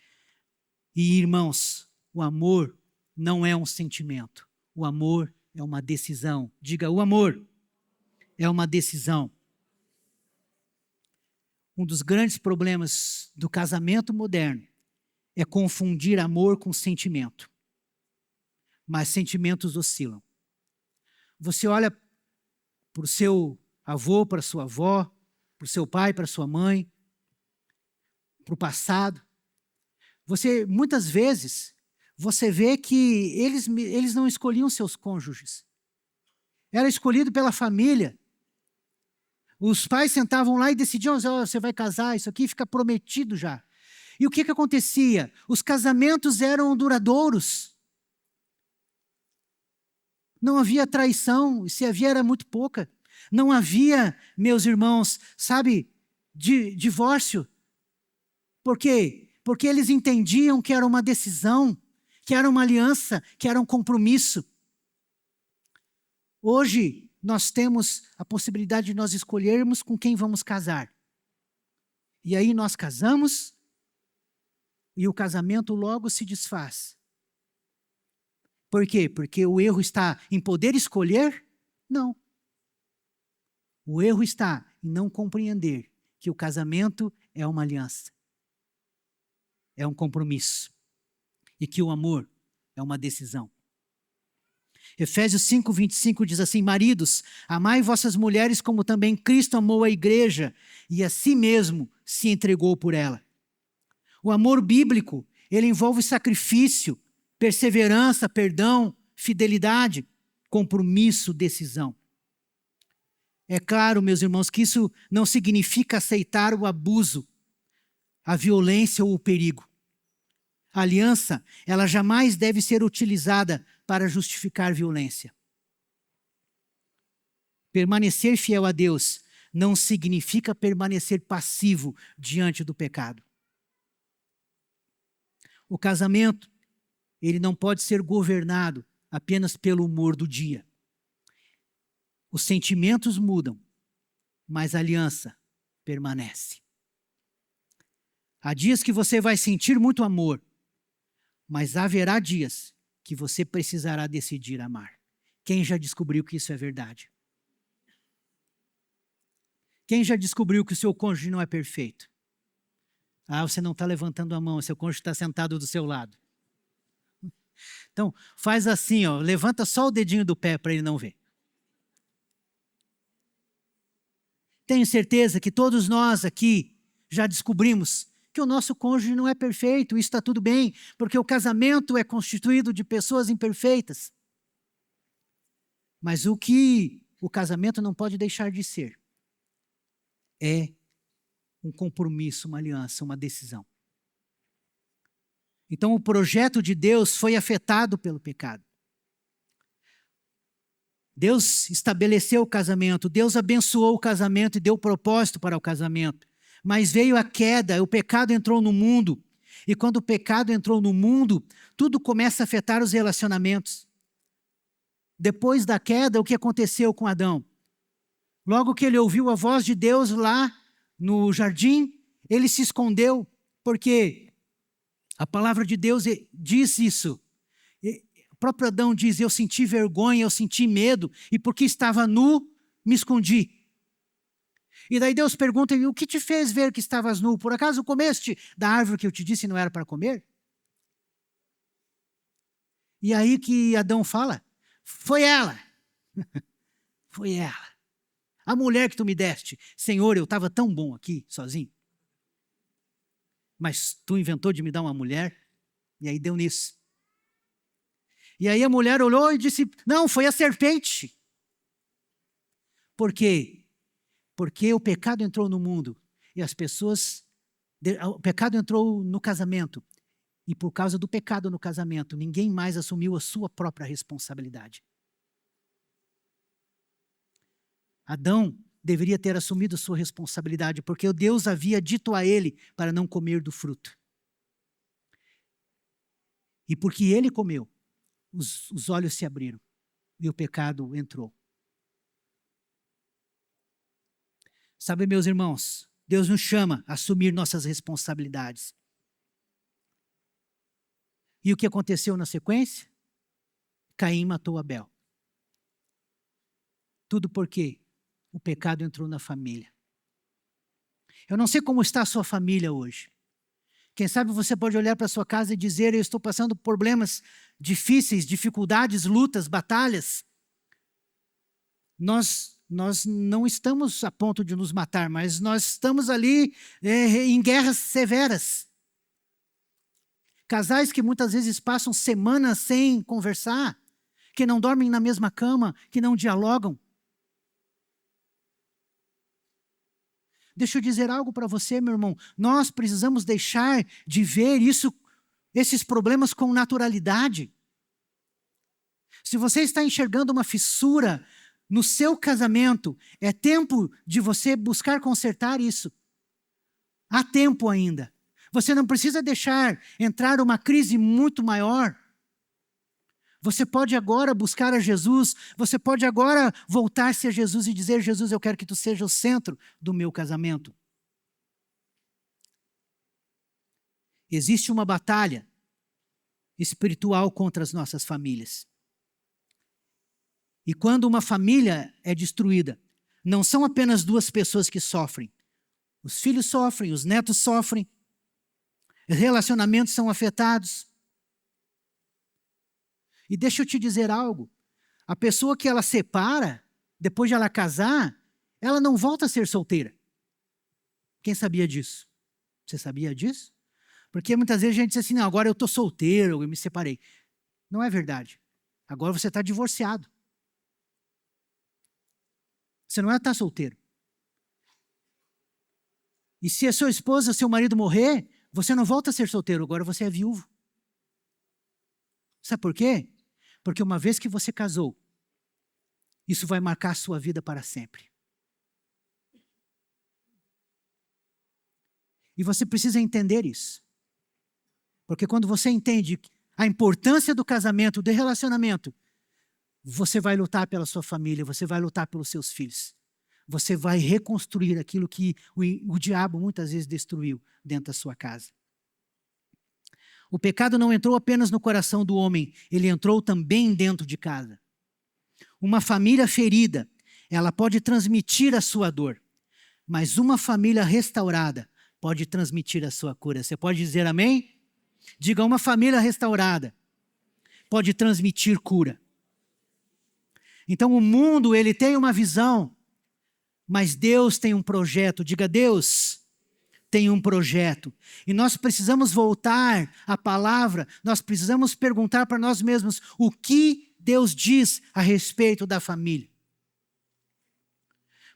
E, irmãos, o amor não é um sentimento. O amor é uma decisão. Diga, o amor é uma decisão. Um dos grandes problemas do casamento moderno é confundir amor com sentimento. Mas sentimentos oscilam. Você olha para o seu avô, para a sua avó, para o seu pai, para a sua mãe, para o passado. Muitas vezes, você vê que eles não escolhiam seus cônjuges. Era escolhido pela família. Os pais sentavam lá e decidiam, você vai casar, isso aqui fica prometido já. E o que acontecia? Os casamentos eram duradouros. Não havia traição, e se havia era muito pouca. Não havia, meus irmãos, divórcio. Por quê? Porque eles entendiam que era uma decisão, que era uma aliança, que era um compromisso. Hoje, nós temos a possibilidade de nós escolhermos com quem vamos casar. E aí nós casamos e o casamento logo se desfaz. Por quê? Porque o erro está em poder escolher? Não. O erro está em não compreender que o casamento é uma aliança, é um compromisso, e que o amor é uma decisão. Efésios 5:25 diz assim: maridos, amai vossas mulheres como também Cristo amou a igreja e a si mesmo se entregou por ela. O amor bíblico, ele envolve sacrifício, perseverança, perdão, fidelidade, compromisso, decisão. É claro, meus irmãos, que isso não significa aceitar o abuso, a violência ou o perigo. A aliança, ela jamais deve ser utilizada para justificar violência. Permanecer fiel a Deus não significa permanecer passivo diante do pecado. O casamento, ele não pode ser governado apenas pelo humor do dia. Os sentimentos mudam, mas a aliança permanece. Há dias que você vai sentir muito amor, mas haverá dias que você precisará decidir amar. Quem já descobriu que isso é verdade? Quem já descobriu que o seu cônjuge não é perfeito? Você não está levantando a mão, seu cônjuge está sentado do seu lado. Então, faz assim, levanta só o dedinho do pé para ele não ver. Tenho certeza que todos nós aqui já descobrimos que o nosso cônjuge não é perfeito, isso está tudo bem, porque o casamento é constituído de pessoas imperfeitas. Mas o que o casamento não pode deixar de ser é um compromisso, uma aliança, uma decisão. Então o projeto de Deus foi afetado pelo pecado. Deus estabeleceu o casamento, Deus abençoou o casamento e deu propósito para o casamento. Mas veio a queda, o pecado entrou no mundo. E quando o pecado entrou no mundo, tudo começa a afetar os relacionamentos. Depois da queda, o que aconteceu com Adão? Logo que ele ouviu a voz de Deus lá no jardim, ele se escondeu, porque a palavra de Deus diz isso. O próprio Adão diz: eu senti vergonha, eu senti medo, e porque estava nu, me escondi. E daí Deus pergunta: o que te fez ver que estavas nu? Por acaso comeste da árvore que eu te disse não era para comer? E aí que Adão fala: foi ela. Foi ela. A mulher que tu me deste. Senhor, eu estava tão bom aqui, sozinho. Mas tu inventou de me dar uma mulher, e aí deu nisso. E aí a mulher olhou e disse: não, foi a serpente. Por quê? Porque o pecado entrou no mundo e as pessoas... O pecado entrou no casamento. E por causa do pecado no casamento, ninguém mais assumiu a sua própria responsabilidade. Adão deveria ter assumido a sua responsabilidade, porque Deus havia dito a ele para não comer do fruto. E porque ele comeu, os olhos se abriram e o pecado entrou. Sabe, meus irmãos, Deus nos chama a assumir nossas responsabilidades. E o que aconteceu na sequência? Caim matou Abel. Tudo porque o pecado entrou na família. Eu não sei como está a sua família hoje. Quem sabe você pode olhar para a sua casa e dizer: eu estou passando por problemas difíceis, dificuldades, lutas, batalhas. Nós não estamos a ponto de nos matar, mas nós estamos ali em guerras severas. Casais que muitas vezes passam semanas sem conversar, que não dormem na mesma cama, que não dialogam. Deixa eu dizer algo para você, meu irmão. Nós precisamos deixar de ver esses problemas com naturalidade. Se você está enxergando uma fissura no seu casamento, é tempo de você buscar consertar isso. Há tempo ainda. Você não precisa deixar entrar uma crise muito maior. Você pode agora buscar a Jesus, você pode agora voltar-se a Jesus e dizer: Jesus, eu quero que tu seja o centro do meu casamento. Existe uma batalha espiritual contra as nossas famílias. E quando uma família é destruída, não são apenas duas pessoas que sofrem. Os filhos sofrem, os netos sofrem, relacionamentos são afetados. E deixa eu te dizer algo. A pessoa que ela separa, depois de ela casar, ela não volta a ser solteira. Quem sabia disso? Você sabia disso? Porque muitas vezes a gente diz assim, não, agora eu estou solteiro, eu me separei. Não é verdade. Agora você está divorciado. Você não está solteiro. E se a sua esposa, seu marido morrer, você não volta a ser solteiro, agora você é viúvo. Sabe por quê? Porque uma vez que você casou, isso vai marcar a sua vida para sempre. E você precisa entender isso. Porque quando você entende a importância do casamento, do relacionamento, você vai lutar pela sua família, você vai lutar pelos seus filhos. Você vai reconstruir aquilo que o diabo muitas vezes destruiu dentro da sua casa. O pecado não entrou apenas no coração do homem, ele entrou também dentro de casa. Uma família ferida, ela pode transmitir a sua dor, mas uma família restaurada pode transmitir a sua cura. Você pode dizer amém? Diga, uma família restaurada pode transmitir cura. Então o mundo, ele tem uma visão, mas Deus tem um projeto. Diga, Deus tem um projeto. E nós precisamos voltar à palavra, nós precisamos perguntar para nós mesmos o que Deus diz a respeito da família.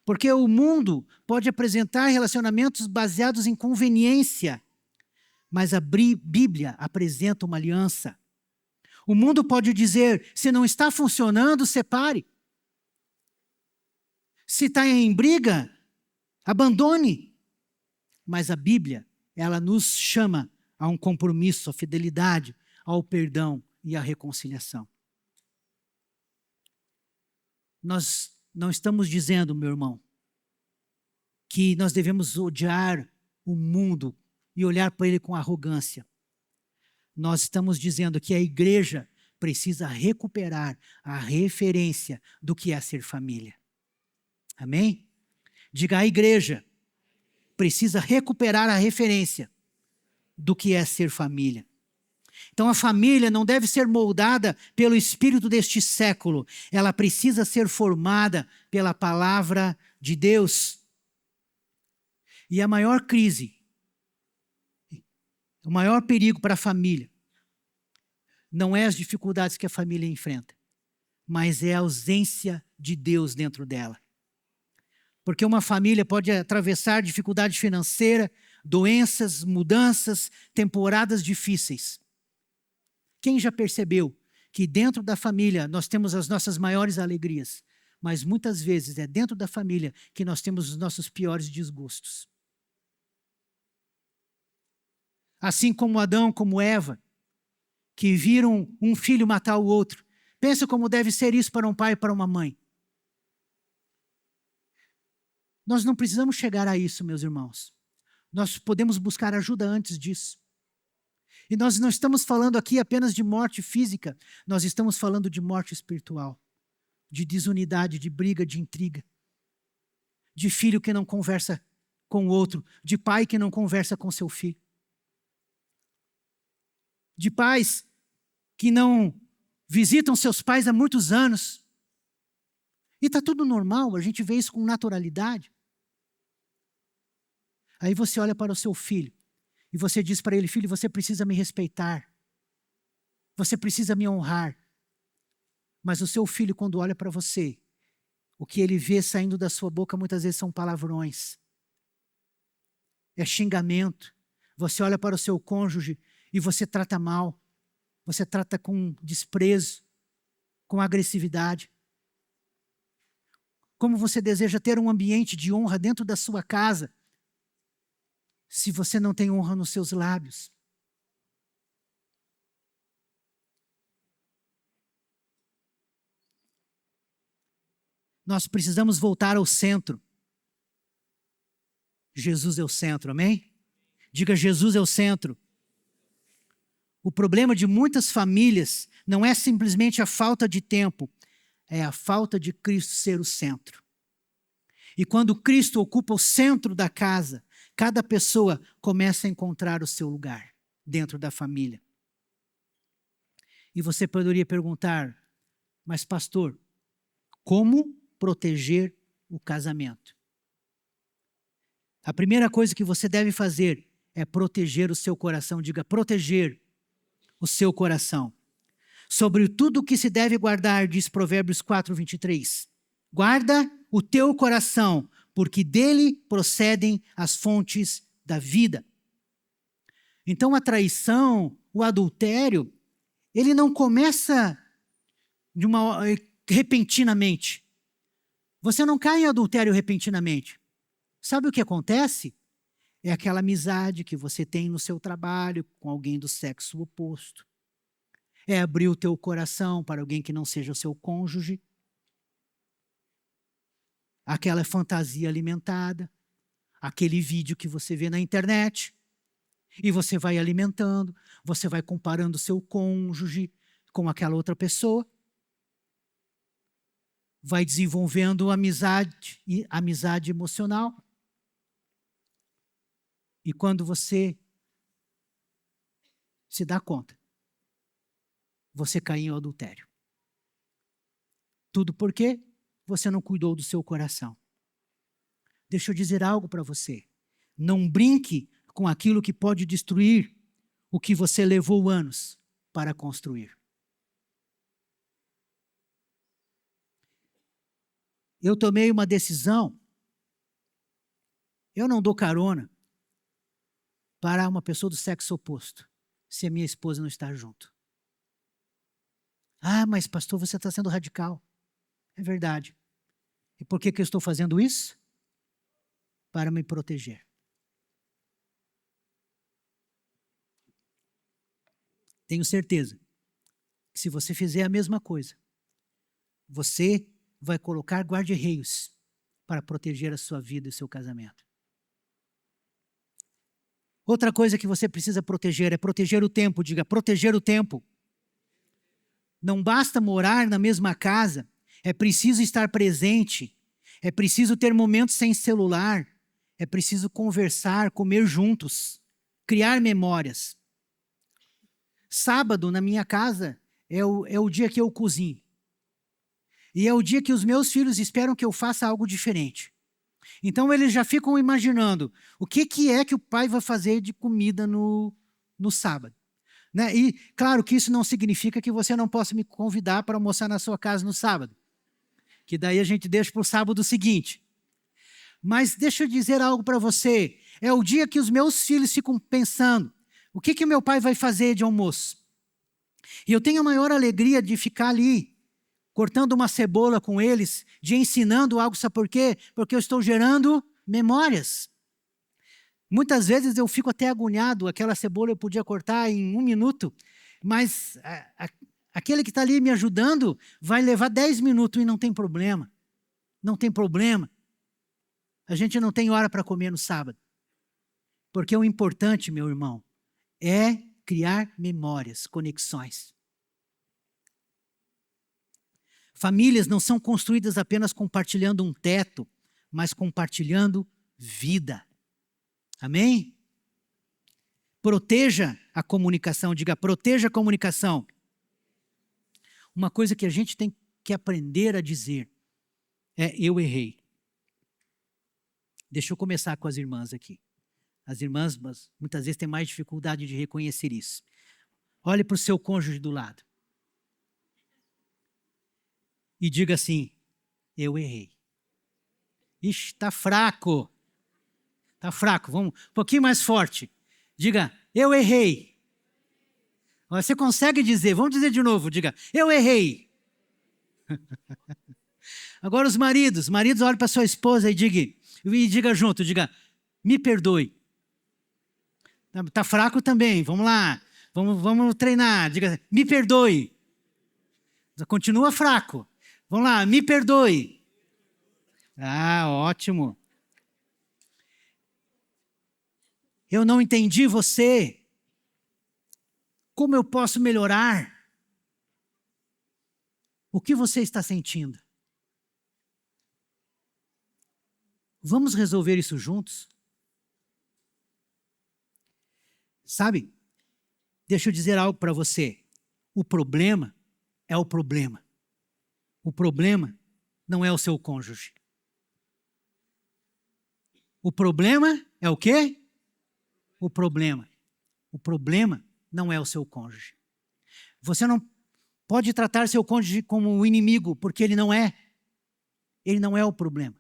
Porque o mundo pode apresentar relacionamentos baseados em conveniência, mas a Bíblia apresenta uma aliança. O mundo pode dizer, se não está funcionando, separe. Se está em briga, abandone. Mas a Bíblia, ela nos chama a um compromisso, a fidelidade, ao perdão e à reconciliação. Nós não estamos dizendo, meu irmão, que nós devemos odiar o mundo e olhar para ele com arrogância. Nós estamos dizendo que a igreja precisa recuperar a referência do que é ser família. Amém? Diga, a igreja precisa recuperar a referência do que é ser família. Então a família não deve ser moldada pelo espírito deste século. Ela precisa ser formada pela palavra de Deus. E a maior crise, o maior perigo para a família, não é as dificuldades que a família enfrenta, mas é a ausência de Deus dentro dela. Porque uma família pode atravessar dificuldade financeira, doenças, mudanças, temporadas difíceis. Quem já percebeu que dentro da família nós temos as nossas maiores alegrias, mas muitas vezes é dentro da família que nós temos os nossos piores desgostos? Assim como Adão, como Eva, que viram um filho matar o outro. Pensa como deve ser isso para um pai e para uma mãe. Nós não precisamos chegar a isso, meus irmãos. Nós podemos buscar ajuda antes disso. E nós não estamos falando aqui apenas de morte física, nós estamos falando de morte espiritual, de desunidade, de briga, de intriga, de filho que não conversa com o outro, de pai que não conversa com seu filho, de pais que não visitam seus pais há muitos anos. E está tudo normal, a gente vê isso com naturalidade. Aí você olha para o seu filho e você diz para ele, filho, você precisa me respeitar. Você precisa me honrar. Mas o seu filho, quando olha para você, o que ele vê saindo da sua boca muitas vezes são palavrões. É xingamento. Você olha para o seu cônjuge e você trata mal. Você trata com desprezo, com agressividade. Como você deseja ter um ambiente de honra dentro da sua casa, se você não tem honra nos seus lábios? Nós precisamos voltar ao centro. Jesus é o centro, amém? Diga, Jesus é o centro. O problema de muitas famílias não é simplesmente a falta de tempo, é a falta de Cristo ser o centro. E quando Cristo ocupa o centro da casa, cada pessoa começa a encontrar o seu lugar dentro da família. E você poderia perguntar, mas pastor, como proteger o casamento? A primeira coisa que você deve fazer é proteger o seu coração. Diga, proteger o seu coração. Sobre tudo o que se deve guardar, diz Provérbios 4:23. Guarda o teu coração, porque dele procedem as fontes da vida. Então a traição, o adultério, ele não começa repentinamente. Você não cai em adultério repentinamente. Sabe o que acontece? É aquela amizade que você tem no seu trabalho com alguém do sexo oposto. É abrir o teu coração para alguém que não seja o seu cônjuge. Aquela fantasia alimentada. Aquele vídeo que você vê na internet. E você vai alimentando, você vai comparando o seu cônjuge com aquela outra pessoa. Vai desenvolvendo amizade emocional. E quando você se dá conta, você cai em adultério. Tudo porque você não cuidou do seu coração. Deixa eu dizer algo para você. Não brinque com aquilo que pode destruir o que você levou anos para construir. Eu tomei uma decisão. Eu não dou carona para uma pessoa do sexo oposto, se a minha esposa não está junto. Ah, mas pastor, você está sendo radical. É verdade. E por que eu estou fazendo isso? Para me proteger. Tenho certeza que se você fizer a mesma coisa, você vai colocar guarda-reios para proteger a sua vida e o seu casamento. Outra coisa que você precisa proteger é proteger o tempo. Diga, proteger o tempo. Não basta morar na mesma casa, é preciso estar presente, é preciso ter momentos sem celular, é preciso conversar, comer juntos, criar memórias. Sábado, na minha casa, é o dia que eu cozinho. E é o dia que os meus filhos esperam que eu faça algo diferente. Então, eles já ficam imaginando o que é que o pai vai fazer de comida no sábado. Né? E, claro, que isso não significa que você não possa me convidar para almoçar na sua casa no sábado. Que daí a gente deixa para o sábado seguinte. Mas deixa eu dizer algo para você. É o dia que os meus filhos ficam pensando, o que meu pai vai fazer de almoço? E eu tenho a maior alegria de ficar ali, cortando uma cebola com eles, de ensinando algo, sabe por quê? Porque eu estou gerando memórias. Muitas vezes eu fico até agoniado, aquela cebola eu podia cortar em 1 minuto, mas aquele que está ali me ajudando vai levar 10 minutos e não tem problema. Não tem problema. A gente não tem hora para comer no sábado. Porque o importante, meu irmão, é criar memórias, conexões. Famílias não são construídas apenas compartilhando um teto, mas compartilhando vida. Amém? Proteja a comunicação, diga, proteja a comunicação. Uma coisa que a gente tem que aprender a dizer é, eu errei. Deixa eu começar com as irmãs aqui. As irmãs muitas vezes têm mais dificuldade de reconhecer isso. Olhe para o seu cônjuge do lado. E diga assim, eu errei. Ixi, está fraco. Está fraco, vamos um pouquinho mais forte. Diga, eu errei. Você consegue dizer, vamos dizer de novo, diga, eu errei. Agora os maridos olhem para sua esposa e diga junto, diga, me perdoe. Está fraco também, vamos lá, vamos treinar, diga, me perdoe. Continua fraco, vamos lá, me perdoe. Ah, ótimo. Eu não entendi você. Como eu posso melhorar? O que você está sentindo? Vamos resolver isso juntos? Sabe, deixa eu dizer algo para você. O problema é o problema. O problema não é o seu cônjuge. O problema é o quê? O problema. O problema não é o seu cônjuge. Você não pode tratar seu cônjuge como um inimigo, porque ele não é. Ele não é o problema.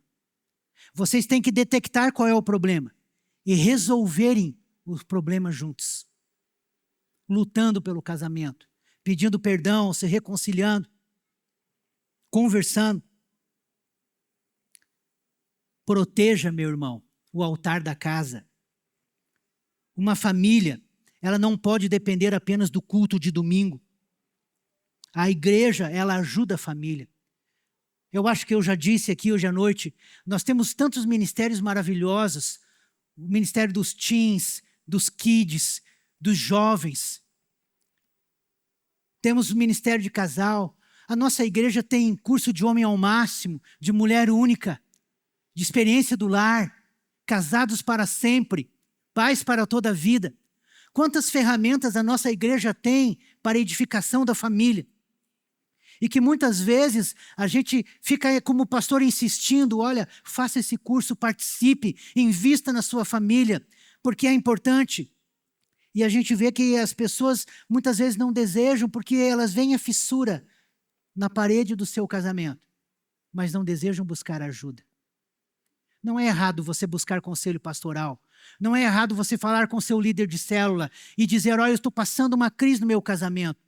Vocês têm que detectar qual é o problema e resolverem os problemas juntos. Lutando pelo casamento, pedindo perdão, se reconciliando, conversando. Proteja, meu irmão, o altar da casa. Uma família, ela não pode depender apenas do culto de domingo. A igreja, ela ajuda a família. Eu acho que eu já disse aqui hoje à noite, nós temos tantos ministérios maravilhosos, o ministério dos teens, dos kids, dos jovens. Temos o ministério de casal. A nossa igreja tem curso de homem ao máximo, de mulher única, de experiência do lar, casados para sempre, pais para toda a vida. Quantas ferramentas a nossa igreja tem para a edificação da família. E que muitas vezes a gente fica como pastor insistindo, olha, faça esse curso, participe, invista na sua família, porque é importante. E a gente vê que as pessoas muitas vezes não desejam porque elas veem a fissura na parede do seu casamento, mas não desejam buscar ajuda. Não é errado você buscar conselho pastoral. Não é errado você falar com seu líder de célula e dizer, olha, eu estou passando uma crise no meu casamento.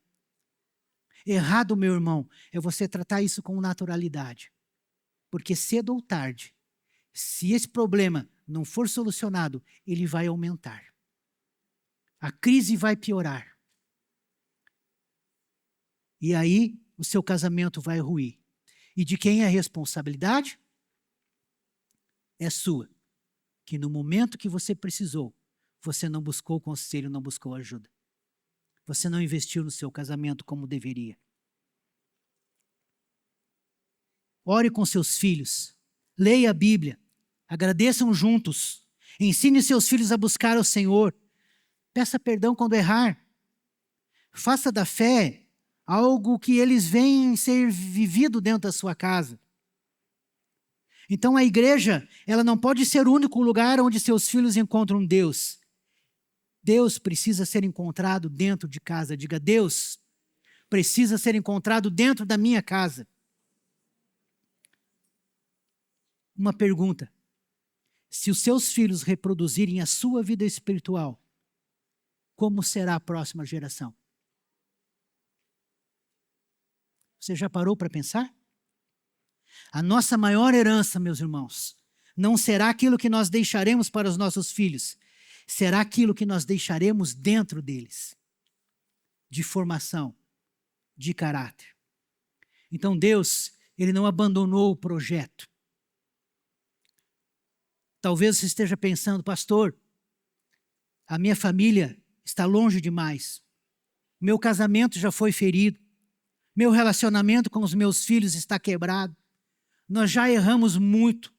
Errado, meu irmão, é você tratar isso com naturalidade. Porque cedo ou tarde, se esse problema não for solucionado, ele vai aumentar. A crise vai piorar. E aí, o seu casamento vai ruir. E de quem é a responsabilidade? É sua. Que no momento que você precisou, você não buscou conselho, não buscou ajuda. Você não investiu no seu casamento como deveria. Ore com seus filhos. Leia a Bíblia. Agradeçam juntos. Ensine seus filhos a buscar o Senhor. Peça perdão quando errar. Faça da fé algo que eles veem ser vivido dentro da sua casa. Então a igreja, ela não pode ser o único lugar onde seus filhos encontram Deus. Deus precisa ser encontrado dentro de casa. Diga, Deus precisa ser encontrado dentro da minha casa. Uma pergunta. Se os seus filhos reproduzirem a sua vida espiritual, como será a próxima geração? Você já parou para pensar? A nossa maior herança, meus irmãos, não será aquilo que nós deixaremos para os nossos filhos, será aquilo que nós deixaremos dentro deles, de formação, de caráter. Então Deus, Ele não abandonou o projeto. Talvez você esteja pensando, pastor, a minha família está longe demais, meu casamento já foi ferido, meu relacionamento com os meus filhos está quebrado, nós já erramos muito.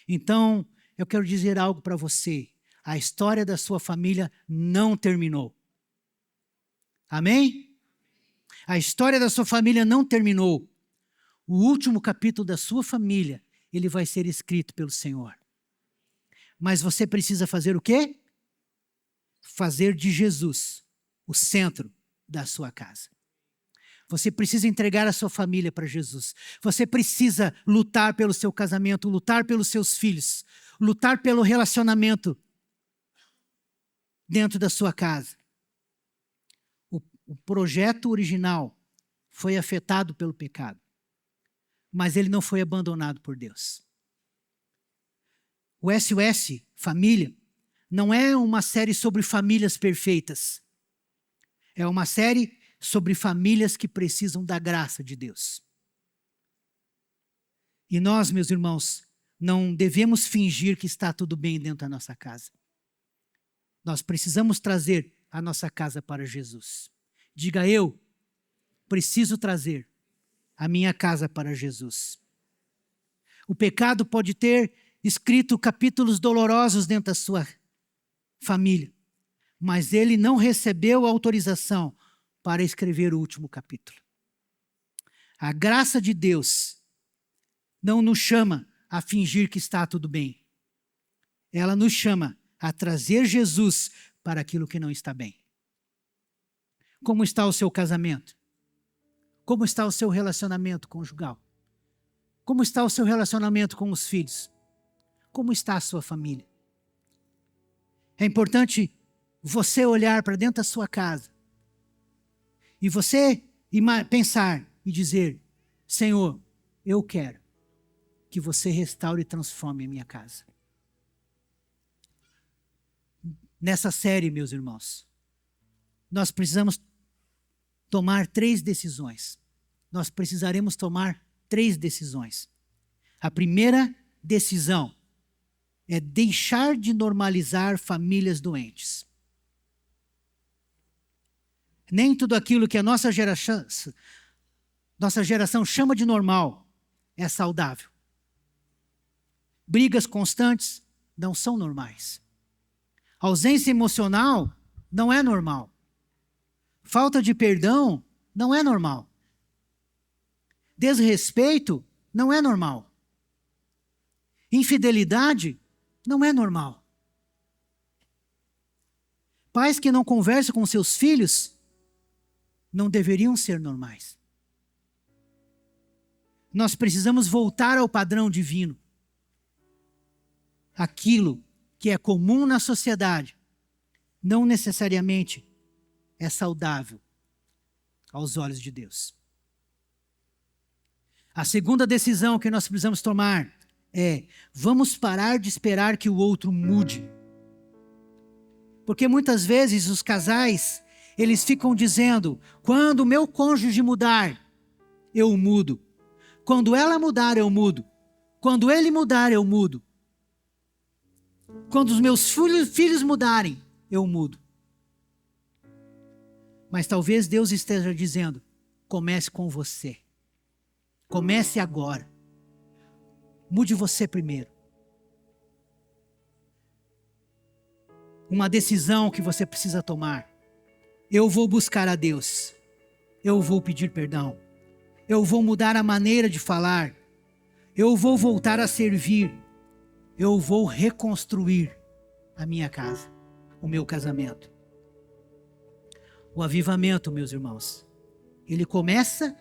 Então, eu quero dizer algo para você. A história da sua família não terminou. Amém? A história da sua família não terminou. O último capítulo da sua família, ele vai ser escrito pelo Senhor. Mas você precisa fazer o quê? Fazer de Jesus o centro da sua casa. Você precisa entregar a sua família para Jesus. Você precisa lutar pelo seu casamento, lutar pelos seus filhos, lutar pelo relacionamento dentro da sua casa. O projeto original foi afetado pelo pecado, mas ele não foi abandonado por Deus. O SOS Família não é uma série sobre famílias perfeitas. É uma série sobre famílias que precisam da graça de Deus. E nós, meus irmãos, não devemos fingir que está tudo bem dentro da nossa casa. Nós precisamos trazer a nossa casa para Jesus. Diga, eu preciso trazer a minha casa para Jesus. O pecado pode ter escrito capítulos dolorosos dentro da sua família, mas ele não recebeu autorização para escrever o último capítulo. A graça de Deus não nos chama a fingir que está tudo bem. Ela nos chama a trazer Jesus para aquilo que não está bem. Como está o seu casamento? Como está o seu relacionamento conjugal? Como está o seu relacionamento com os filhos? Como está a sua família? É importante você olhar para dentro da sua casa e você pensar e dizer: Senhor, eu quero que você restaure e transforme a minha casa. Nessa série, meus irmãos, nós precisamos tomar 3 decisões. Nós precisaremos tomar 3 decisões. A primeira decisão é deixar de normalizar famílias doentes. Nem tudo aquilo que a nossa geração chama de normal é saudável. Brigas constantes não são normais. Ausência emocional não é normal. Falta de perdão não é normal. Desrespeito não é normal. Infidelidade não é normal. Pais que não conversam com seus filhos não deveriam ser normais. Nós precisamos voltar ao padrão divino. Aquilo que é comum na sociedade não necessariamente é saudável aos olhos de Deus. A segunda decisão que nós precisamos tomar é: vamos parar de esperar que o outro mude. Porque muitas vezes os casais, eles ficam dizendo: quando o meu cônjuge mudar, eu mudo. Quando ela mudar, eu mudo. Quando ele mudar, eu mudo. Quando os meus filhos mudarem, eu mudo. Mas talvez Deus esteja dizendo: comece com você. Comece agora. Mude você primeiro. Uma decisão que você precisa tomar. Eu vou buscar a Deus. Eu vou pedir perdão. Eu vou mudar a maneira de falar. Eu vou voltar a servir. Eu vou reconstruir a minha casa, o meu casamento. O avivamento, meus irmãos, ele começa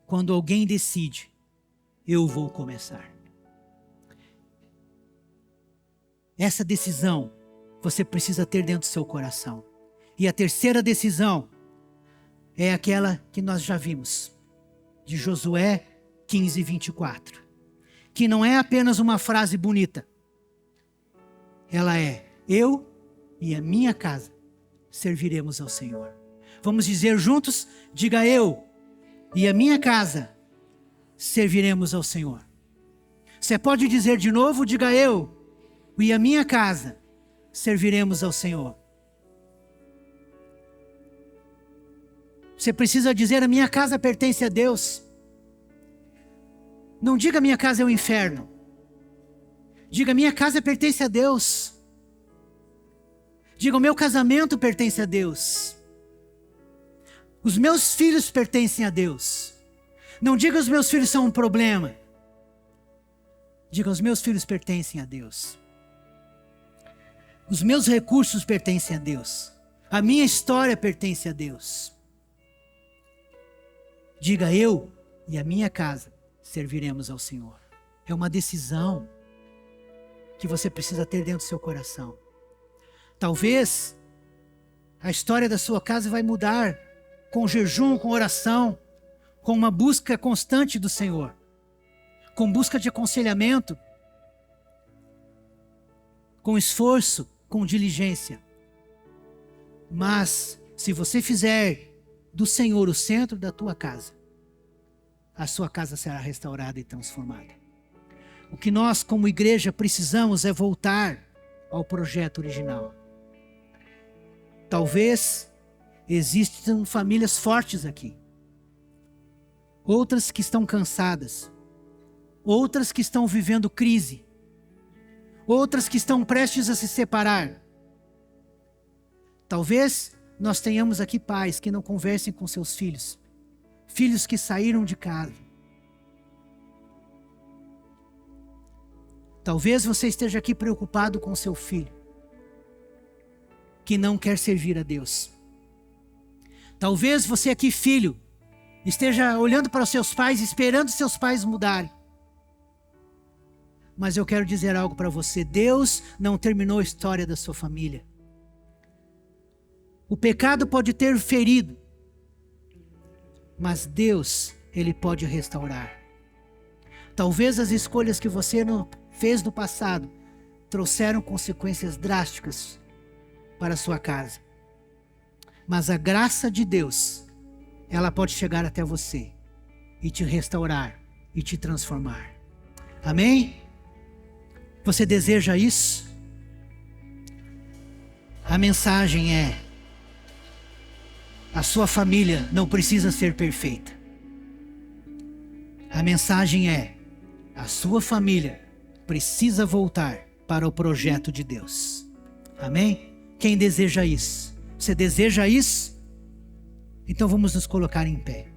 quando alguém decide: eu vou começar. Essa decisão você precisa ter dentro do seu coração. E a terceira decisão é aquela que nós já vimos, de Josué 15, 24. Que não é apenas uma frase bonita. Ela é: eu e a minha casa serviremos ao Senhor. Vamos dizer juntos? Diga: eu e a minha casa serviremos ao Senhor. Você pode dizer de novo? Diga: eu e a minha casa serviremos ao Senhor. Você precisa dizer: a minha casa pertence a Deus. Não diga: minha casa é o inferno. Diga: minha casa pertence a Deus. Diga: o meu casamento pertence a Deus. Os meus filhos pertencem a Deus. Não diga: os meus filhos são um problema. Diga: os meus filhos pertencem a Deus. Os meus recursos pertencem a Deus. A minha história pertence a Deus. Diga: eu e a minha casa serviremos ao Senhor. É uma decisão que você precisa ter dentro do seu coração. Talvez a história da sua casa vai mudar com jejum, com oração, com uma busca constante do Senhor, com busca de aconselhamento, com esforço, com diligência. Mas se você fizer do Senhor o centro da tua casa, a sua casa será restaurada e transformada. O que nós, como igreja, precisamos é voltar ao projeto original. Talvez existam famílias fortes aqui, outras que estão cansadas, outras que estão vivendo crise, outras que estão prestes a se separar. Talvez nós tenhamos aqui pais que não conversem com seus filhos, filhos que saíram de casa. Talvez você esteja aqui preocupado com seu filho, que não quer servir a Deus. Talvez você aqui, filho, esteja olhando para os seus pais, esperando seus pais mudarem. Mas eu quero dizer algo para você: Deus não terminou a história da sua família. O pecado pode ter ferido, mas Deus, Ele pode restaurar. Talvez as escolhas que você fez no passado trouxeram consequências drásticas para a sua casa. Mas a graça de Deus, ela pode chegar até você e te restaurar e te transformar. Amém? Você deseja isso? A mensagem é: a sua família não precisa ser perfeita. A mensagem é: a sua família precisa voltar para o projeto de Deus. Amém? Quem deseja isso? Você deseja isso? Então vamos nos colocar em pé.